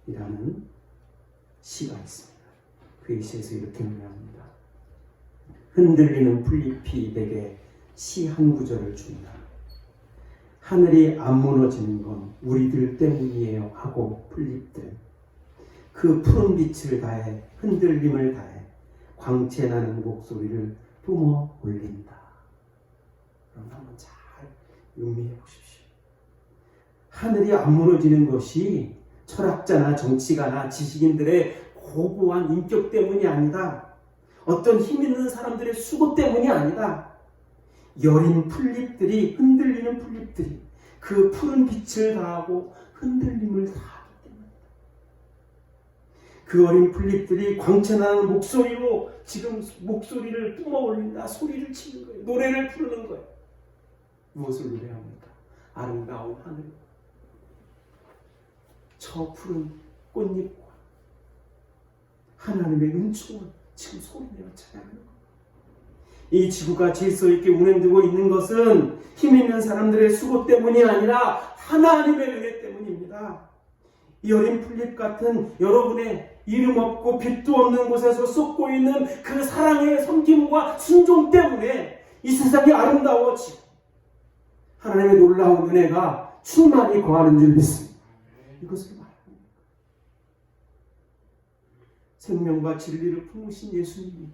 이라는 시가 있습니다. 그 시에서 이렇게 노래합니다. 흔들리는 풀잎이 내게 시 한 구절을 준다. 하늘이 안 무너지는 건 우리들 때문이에요 하고 풀잎들, 그 푸른 빛을 다해 흔들림을 다해 광채 나는 목소리를 뿜어 올린다. 그럼 한번 잘 음미해 보십시오. 하늘이 안 무너지는 것이 철학자나 정치가나 지식인들의 고고한 인격 때문이 아니다. 어떤 힘 있는 사람들의 수고 때문이 아니다. 여린 풀잎들이, 흔들리는 풀잎들이 그 푸른 빛을 다하고 흔들림을 다하기 때문이다. 그 어린 풀잎들이 광채나는 목소리로 지금 목소리를 뿜어 올린다. 소리를 치는 거예요. 노래를 부르는 거예요. 무엇을 노래합니까? 아름다운 하늘, 저 푸른 꽃잎과 하나님의 은총을 지금 소리내어 찬양하는 것. 이 지구가 질서 있게 운행되고 있는 것은 힘 있는 사람들의 수고 때문이 아니라 하나님의 은혜 때문입니다. 이 어린 풀잎 같은 여러분의 이름 없고 빛도 없는 곳에서 쏟고 있는 그 사랑의 섬김과 순종 때문에 이 세상이 아름다워지고 하나님의 놀라운 은혜가 충만히 거하는 줄 믿습니다. 이것을 말합니다. 생명과 진리를 품으신 예수님이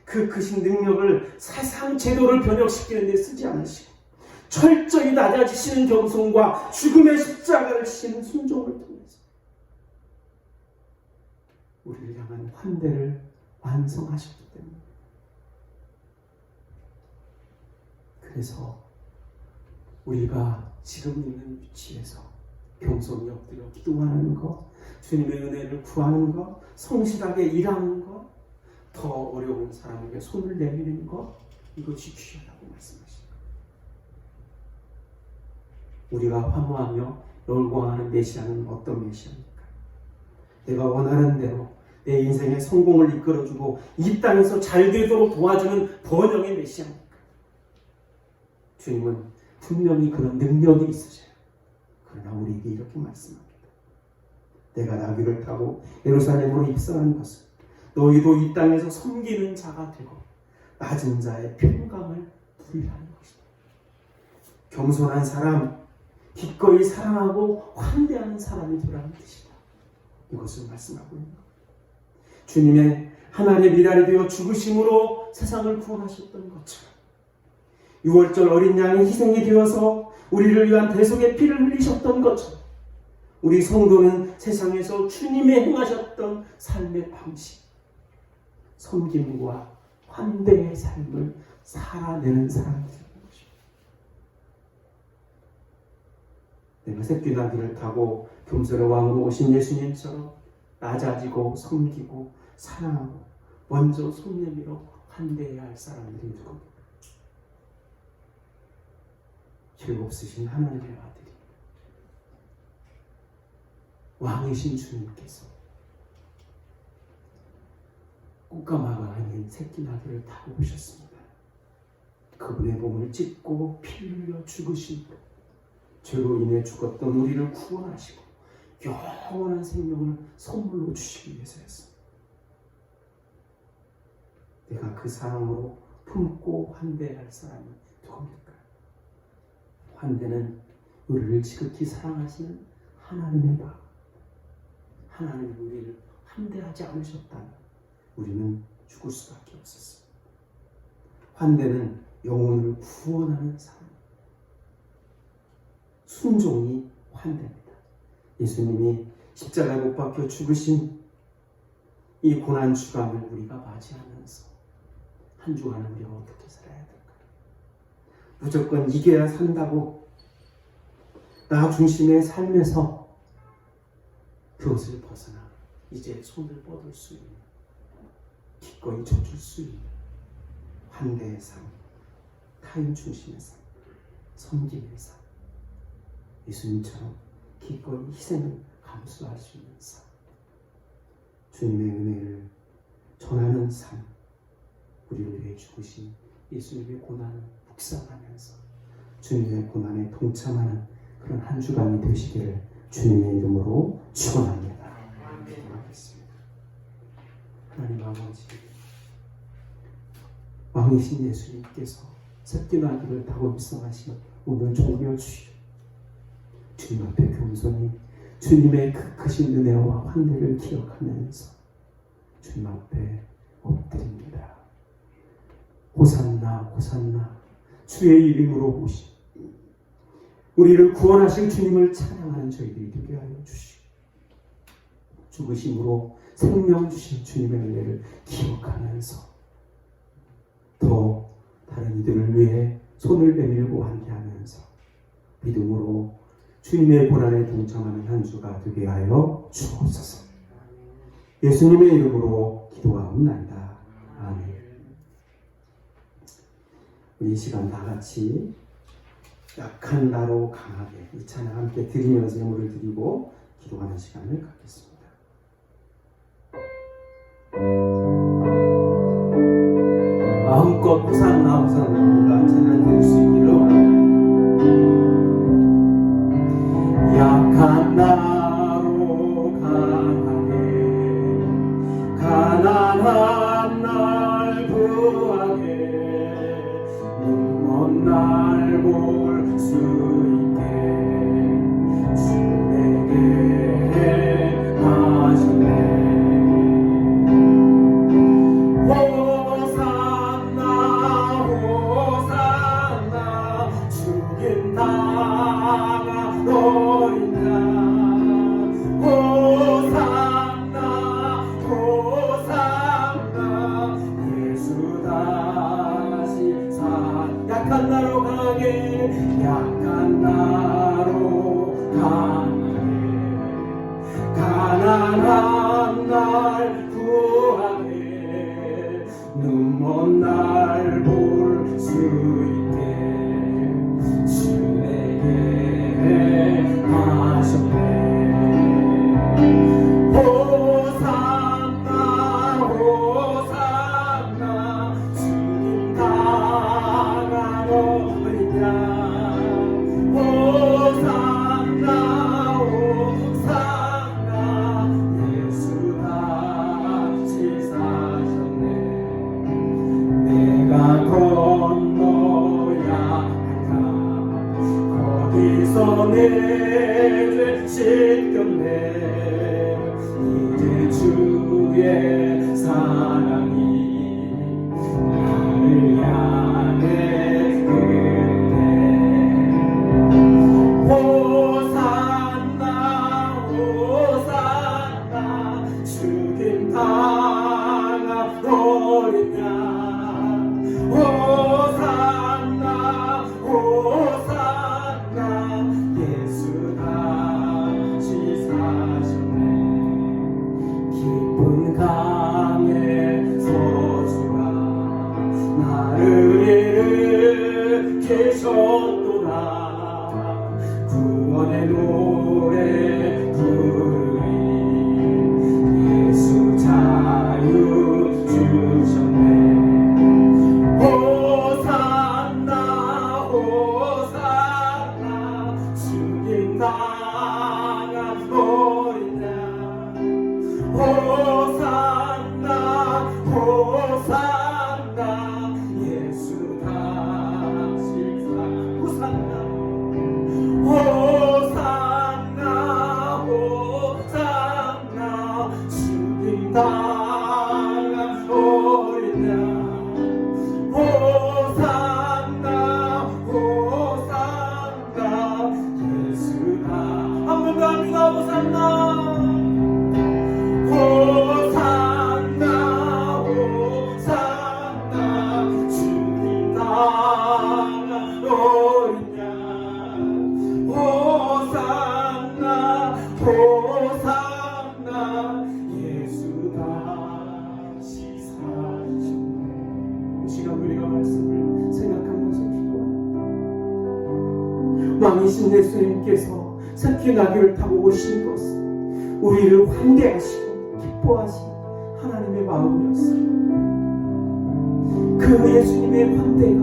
그 크신 능력을 세상 제도를 변혁시키는 데 쓰지 않으시고 철저히 낮아지시는 겸손과 죽음의 십자가를 지시는 순종을 통해서 우리를 향한 환대를 완성하셨기 때문에, 그래서 우리가 지금 있는 위치에서 겸손히 엎드려 기도하는 것, 주님의 은혜를 구하는 것, 성실하게 일하는 것, 더 어려운 사람에게 손을 내미는 것, 이것이 귀하다고 말씀하십니다. 우리가 환호하며 열광하는 메시아는 어떤 메시아입니까? 내가 원하는 대로 내 인생의 성공을 이끌어주고 이 땅에서 잘 되도록 도와주는 번영의 메시아입니까? 주님은 분명히 그런 능력이 있으셔요. 그러나 우리에게 이렇게 말씀합니다. 내가 나귀를 타고 예루살렘으로 입성한 것은 너희도 이 땅에서 섬기는 자가 되고 낮은 자의 평강을 누리라는 것이다. 겸손한 사람, 기꺼이 사랑하고 환대하는 사람이 되라는 뜻이다. 이것을 말씀하고 있는 것. 주님의 하나님의 미랄이 되어 죽으심으로 세상을 구원하셨던 것처럼 6월절 어린 양의 희생이 되어서 우리를 위한 대속의 피를 흘리셨던 것처럼 우리 성도는 세상에서 주님이 행하셨던 삶의 방식, 섬김과 환대의 삶을 살아내는 사람이 되는 것입니다. 내가 새끼 나귀를 타고 금솔의 왕으로 오신 예수님처럼 낮아지고 섬기고 사랑하고 먼저 손 내밀어 환대해야 할 사람들이 누굽니까? 죄 없으신 하나님의 아들이 왕이신 주님께서 꽃가마가 아닌 새끼 나귀를 타고 오셨습니다. 그분의 몸을 찢고 피를 흘려 죽으심으로 죄로 인해 죽었던 우리를 구원하시고 영원한 생명을 선물로 주시기 위해서였습니다. 내가 그 사랑으로 품고 환대할 사람이 누굽니까? 환대는 우리를 지극히 사랑하시는 하나님의 마음. 하나님이 우리를 환대하지 않으셨다면 우리는 죽을 수밖에 없었습니다. 환대는 영혼을 구원하는 사람. 순종이 환대입니다. 예수님이 십자가에 못 박혀 죽으신 이 고난 주간을 우리가 맞이하면서 한 주간을 우리가 어떻게 살아야 될까요? 무조건 이겨야 산다고 나 중심의 삶에서 그것을 벗어나 이제 손을 뻗을 수 있는, 기꺼이 져줄 수 있는 환대의 삶, 타인 중심의 삶, 섬김의 삶, 예수님처럼 기꺼이 희생을 감수할 수 있는 삶, 주님의 은혜를 전하는 삶, 우리를 위해 죽으신 예수님의 고난을 묵상하면서 주님의 고난에 동참하는 그런 한 주간이 되시기를 주님의 이름으로 축원합니다. 기도하겠습니다. 하나님 아버지, 왕이신 예수님께서 새끼 나귀를 타고 입성하신 오늘 종려 주시오. 주님 앞에 겸손히 주님의 그 크신 은혜와 환대를 기억하면서 주님 앞에 엎드립니다. 호산나 호산나, 주의 이름으로 오신 우리를 구원하실 주님을 찬양하는 저희들이 되게 하여 주시오. 죽으심으로 생명 주신 주님의 은혜를 기억하면서 더 다른 이들을 위해 손을 내밀고 함께하면서 믿음으로 주님의 고난에 동참하는 한 주가 되게 하여 주옵소서. 예수님의 이름으로 기도하옵나이다. 아멘. 우리 이 시간 다 같이 약한 나로 강하게 이 찬양 함께 드리면서 예물을 드리고 기도하는 시간을 갖겠습니다. 마음껏 호산나 호산나가 찬양 드릴 수 있기를 원합니다. 약한 나로 강하게 가난한 날 구하게 눈먼 날 볼 수 있게 주 내게 하시네. 호산나 호산나 죽임 당한 어린 양 호산나 호산나 예수 다시 사 약한 나로 강하게 약한 나로 강하게 가난한 날 구하게 눈먼 날 볼 수 있게 주 내게 하셨네. 호산나 호산나 주님 당한 어린 양 호산나 호산나 예수 다시 사셨네. 내가 건너야 할까 거기서 내 죄 씻겼네. 이제 주의 사랑이 나를 향해 그네. 호산나 호산나 죽임 당한 어린 양 호산나 호산나 예수 다시 사셨네. 깊은 강에 서주가 나를 일으키셨도다. 구원의 노래 부르리 예수 자유 주셨네. 호산나 호산나 죽임 당한 어린 양 호산나 호산나 예수 다시 사 호산나 호산나 호산나 죽임 당한 어린 양 호산나 호산나 예수 다 한 번 더 합니다. 호산나 호산나 호산나 주님 당한 어린 양 호산나 호산나 예수 다시 사셨네. 이 시간 우리가 말씀을 생각하면서 기도합니다. 왕이신 예수님께서 새끼 나귀를 타고 오신 것은 우리를 환대하시고 기뻐하시는 하나님의 마음이었습니다. 그 예수님의 환대가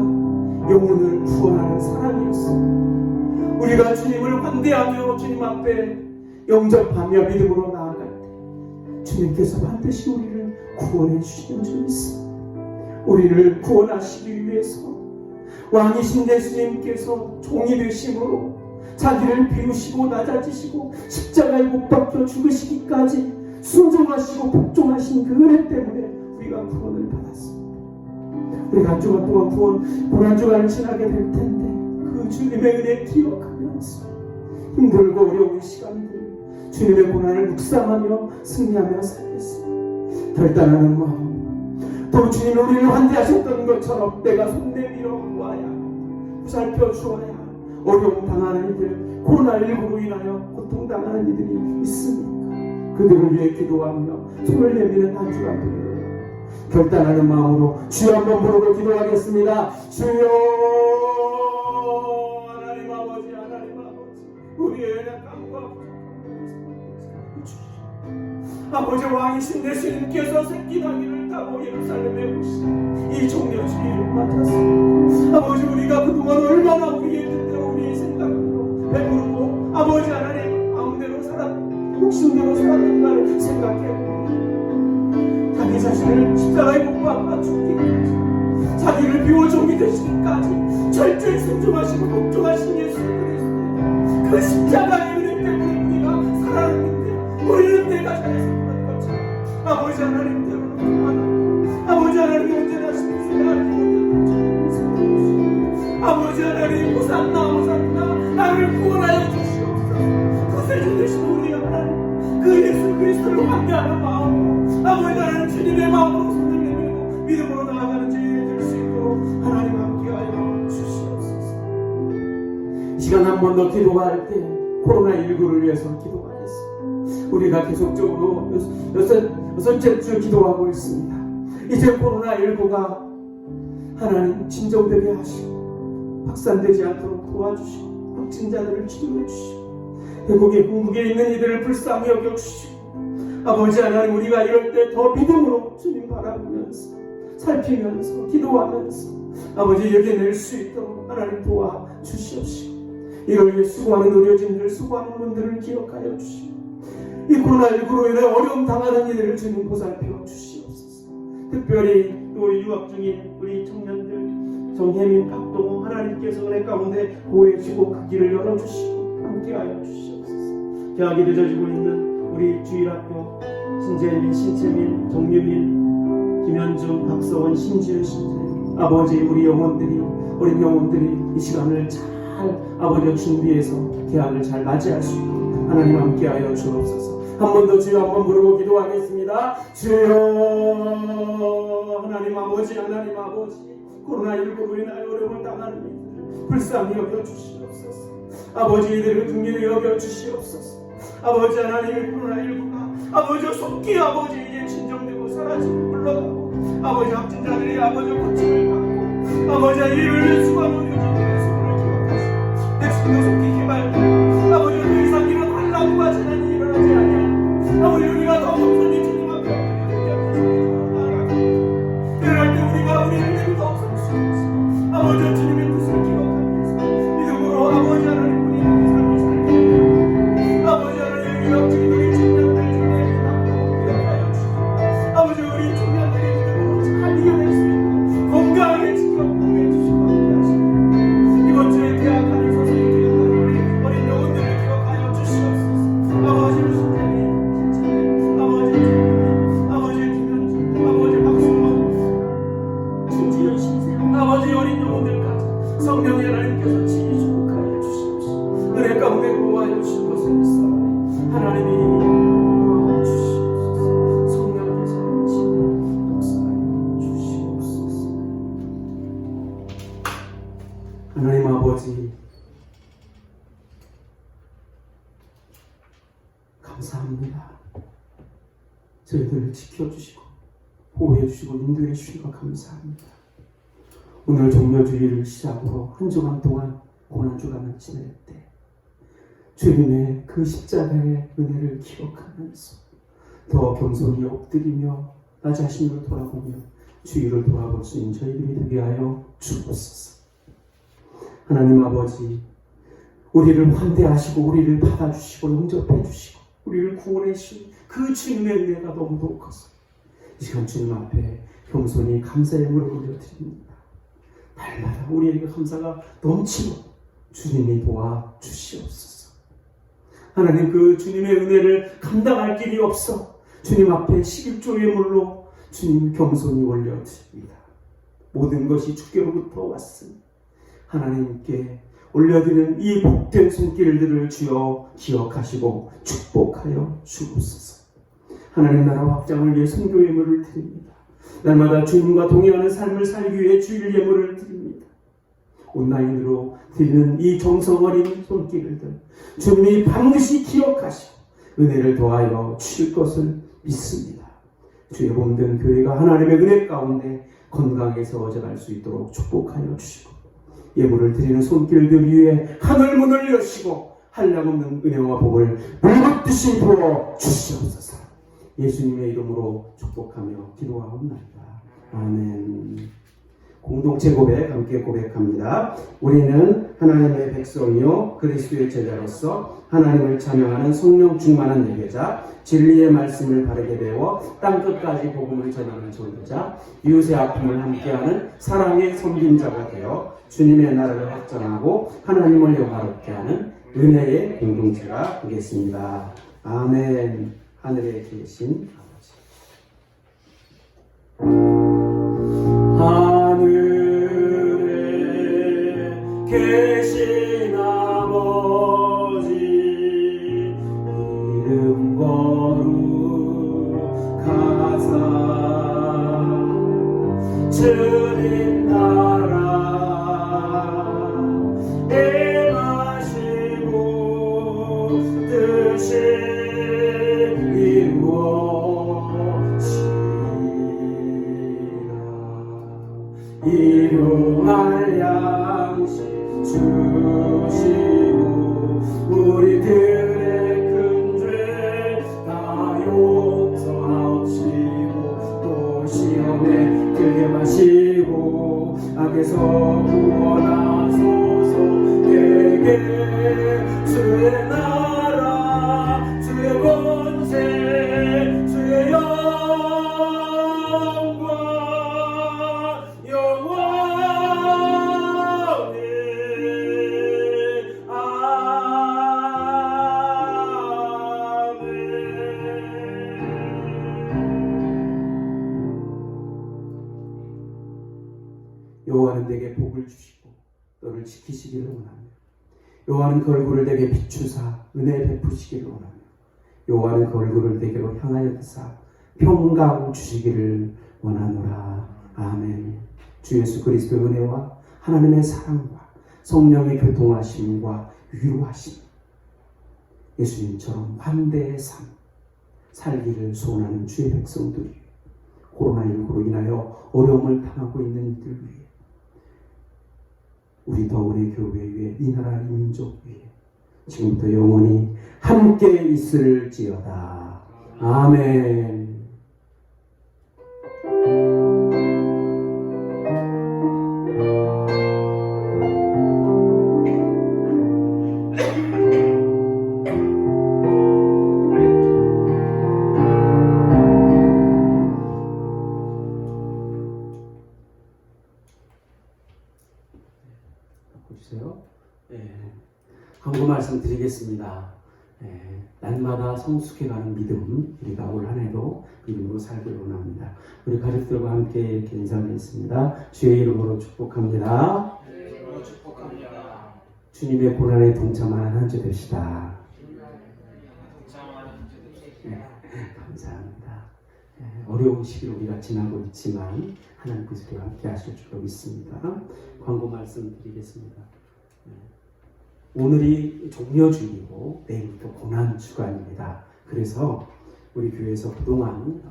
영혼을 구원하는 사랑이었습니다. 우리가 주님을 환대하며 주님 앞에 영접하며 믿음으로 나아갈 때 주님께서 반드시 우리를 구원해 주시는 줄 믿습니다. 우리를 구원하시기 위해서 왕이신 예수님께서 종이 되심으로 자기를 비우시고 낮아지시고 십자가에 못 박혀 죽으시기까지 순종하시고 복종하신 그 은혜 때문에 우리가 구원을 받았습니다. 우리가 한 주간 동안 고난 주간을 지나게 될 텐데 그 주님의 은혜 기억하면서 힘들고 어려운 시간들 주님의 고난을 묵상하며 승리하며 살겠습니다. 결단하는 마음, 또 주님이 우리를 환대하셨던 것처럼 내가 손 내밀어 보아야 보살펴 주어야 어려움 당하는 이들, 코로나19로 인하여 고통당하는 이들이 있습니까? 그들을 위해 기도하며 손을 내미는 한 주간 되기를 결단하는 마음으로 주여 한번 부르고 기도하겠습니다. 주여 하나님 아버지 왕이신 예수님께서 새끼 나귀를 타고 예루살렘에 오신 이 종려주의를 맞았습니다. 아버지 우리가 그동안 얼마나 우리의 뜻대로 우리의 생각으로 배부르고 아버지 하나님 마음대로 욕심대로 살았던가를 생각해봅니다. 자기 자신을 십자가에 못 박아 죽기까지 자기를 비워 종이 되시기까지 철저히 순종하시고 복종하신 예수 그리스도 그 십자가의 은혜 때문에 우리가 살아났는데 우리는 내가 잘해서 그런 것처럼 아버지 하나님대로는 그만하고 아버지 하나님 언제나 신세가 알지 못했던 것처럼 아버지 하나님 호산나 나를 구원하여 주시옵소서. 구세주 되신 우리 하나님 그 예수 그리스도를 환대하는 마음으로 아버지 하나님 주님의 마음으로 손을 내밀고 믿음으로 나아가는 주님이 될 수 있도록 하나님 함께하여 주시옵소서. 이 시간 한 번 더 기도할 때 코로나19를 위해서 기도하겠습니다. 우리가 계속적으로 여섯째 주 기도하고 있습니다. 이제 코로나19가 하나님 진정되게 하시고 확산되지 않도록 도와주시고 확진자들을 치료해 주시고 외국에 궁극에 있는 이들을 불쌍히 여겨주시고 아버지 하나님 우리가 이럴 때 더 믿음으로 주님 바라보면서 살피면서 기도하면서 아버지 여겨낼 수 있도록 하나님 도와주시옵시고 이를 위해 수고하는 의료진들 수고하는 분들을 기억하여 주시고 이 코로나19로 인해 어려움 당하는 이들을 주님 보살펴 주시옵소서. 특별히 또 유학 중인 우리 청년들 정혜민, 박동호 하나님께서 은혜 가운데 보호해주시고 그 길을 열어주시고 함께하여 주시옵소서. 개학이 늦어지고 있는 우리 주일학교 신재민, 신채민, 정유민, 김현중, 박서원, 신지은, 신재민 아버지 우리 영혼들이 어린 영혼들이 이 시간을 잘 아버지 준비해서 개학을 잘 맞이할 수 있도록 하나님 함께하여 주옵소서. 한 번 더 주여 한번 부르고 기도하겠습니다. 주여 하나님 아버지 코로나19로 인하여 어려움을 당하는 이들 불쌍히 여겨주시옵소서. 아버지 이들을 긍휼히 여겨주시옵소서. 아버지 하나님 코로나19가 아버지 속기 아버지 이제 진정되고 사라지고 물러가고 아버지 확진자들이 아버지 고침을 받고 아버지 이를 수고하는 의료진들의 수고를 기억하시고 백신도 속기 개발되고 아버지 더 이상 이런 환란과 재난이 일어나지 아니하고 아버지 우리가 더 겸손히 주님 앞에 나아가고 이럴 때 우리가 우리를 내고 더 성수하시고 아버지 주님의 뜻을 기억하면서 믿음으로 아버지 하나님 우리의 삶을 살게 아버지 하나님 유학 중인 우리 청년들 중에 기억하여 주시고 아버지 우리 청년들의 믿음으로 잘 이겨낼 수 있도록 건강하게 지켜 보호해 주시고 함께하시고 이번 주에 개학하는 서서히 개학하는 우리 어린 영혼들을 기억하여 주시옵소서. 아버지를 신뢰해 아버지 어린 영혼들까지 성령의 하나님께서 친히 축복하여 주시옵소서. 은혜 가운데 보호하여 주실 것을 믿사오니 하나님이 도와주시옵소서. 성령께서 친히 역사하여 주시옵소서. 하나님 아버지 감사합니다. 저희들을 지켜주시고 보호해주시고 인도해주시고 감사합니다. 오늘 종려주의를 시작으로 한 주간 동안 고난주간을 지낼 때 주님의 그 십자가의 은혜를 기억하면서 더 겸손히 엎드리며 나 자신을 돌아보며 주의를 돌아볼 수 있는 저희들이 되게 하여 주옵소서. 하나님 아버지 우리를 환대하시고 우리를 받아주시고 용접해 주시고 우리를 구원해 주신 그 주님의 은혜가 너무도 커서 이 시간 주님 앞에 겸손히 감사의 물을 올려드립니다. 날마다 우리에게 감사가 넘치고 주님이 도와주시옵소서. 하나님 그 주님의 은혜를 감당할 길이 없어 주님 앞에 11조의 물로 주님 겸손히 올려드립니다. 모든 것이 주께로부터 왔으니 하나님께 올려드리는 이 복된 손길들을 주여 기억하시고 축복하여 주옵소서. 하나님 나라 확장을 위해 선교 예물을 드립니다. 날마다 주님과 동행하는 삶을 살기 위해 주일 예물을 드립니다. 온라인으로 드리는 이 정성 어린 손길들 주님이 반드시 기억하시고 은혜를 더하여 주실 것을 믿습니다. 주의 몸된 교회가 하나님의 은혜 가운데 건강하게 세워져갈 수 있도록 축복하여 주시고 예물을 드리는 손길들 위에 하늘 문을 여시고 한량없는 은혜와 복을 물붓듯이 부어 주시옵소서. 예수님의 이름으로 축복하며 기도하옵나이다. 아멘. 공동체 고백 함께 고백합니다. 우리는 하나님의 백성이요 그리스도의 제자로서 하나님을 찬양하는 성령 충만한 예배자, 진리의 말씀을 바르게 배워 땅끝까지 복음을 전하는 전도자, 이웃의 아픔을 함께하는 사랑의 섬김자가 되어 주님의 나라를 확장하고 하나님을 영화롭게 하는 은혜의 공동체가 되겠습니다. 아멘. 하늘에 계신 하늘에 계신 아버지 이름 거룩하사 주님 나라 임하시고 뜻이 이루어지라 일용할 양식 주시고 우리들의 큰 죄 다 용서하옵시고 또 시험에 들게 마시고 악에서 구원하소서 내게 주의 나라 주의 권세 주의 영광 영원히 아멘. 여호와는 내게 복을 주시고 너를 지키시기를 원하며 여호와는 그 얼굴을 내게 비추사 은혜 베푸시기를 원하며 여호와는 그 얼굴을 내게로 향하여 드사 평강 주시기를 원하노라. 아멘. 주 예수 그리스도의 은혜와 하나님의 사랑과 성령의 교통하심과 위로하심, 예수님처럼 환대의 삶 살기를 소원하는 주의 백성들이 코로나19로 인하여 어려움을 당하고 있는 이들 위해 우리 더운의 교회 위에 이 나라 이 민족 위에 지금부터 영원히 함께 있을지어다. 아멘. 보세요. 광고 말씀드리겠습니다. 날마다 성숙해가는 믿음, 우리가 올 한해도 믿음으로 살기를 원합니다. 우리 가족들과 함께 이렇게 인사하겠습니다. 주의 이름으로 축복합니다. 주님의 고난에 동참하는 한 주 됩시다. 감사합니다. 어려운 시기를 우리가 지나고 있지만 하나님께서 우리와 함께 하실 줄로 믿습니다. 광고 말씀드리겠습니다. 오늘이 종려주이고 내일부터 고난주간입니다. 그래서 우리 교회에서 그동안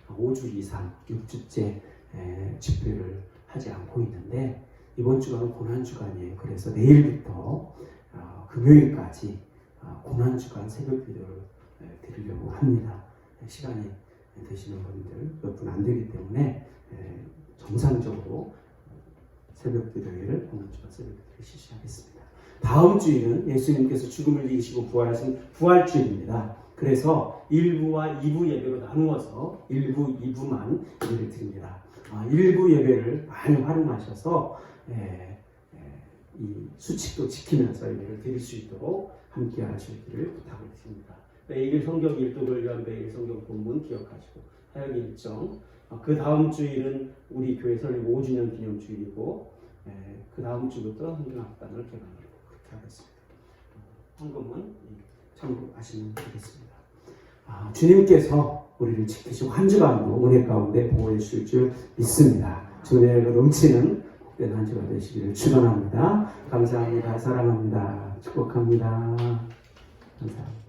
5주 이상 6주째 집회를 하지 않고 있는데 이번 주간은 고난주간이에요. 그래서 내일부터 금요일까지 고난주간 새벽 기도를 드리려고 합니다. 시간이 되시는 분들 몇 분 안 되기 때문에 정상적으로 새벽 기도회를 고난주간 새벽 기도를 실시하겠습니다. 다음 주일은 예수님께서 죽음을 이기시고 부활하신 부활주일입니다. 그래서 1부와 2부 예배로 나누어서 1부, 2부만 예배를 드립니다. 1부 예배를 많이 활용하셔서 이 수칙도 지키면서 예배를 드릴 수 있도록 함께 하시기를 부탁을 드립니다. 매일 성경 일독을 위한 매일 성경 본문 기억하시고 사역 일정. 그 다음 주일은 우리 교회 설립 5주년 기념 주일이고 그 다음 주부터 성경학당을 개방하고 그렇게 하겠습니다. 헌금은 참고하시면 되겠습니다. 주님께서 우리를 지키시고 한 주간도 은혜 가운데 보호해 주실 줄 믿습니다. 주님의 넘치는 복된 한 주가 되시기를 축원합니다. 감사합니다. 사랑합니다. 축복합니다. 감사합니다.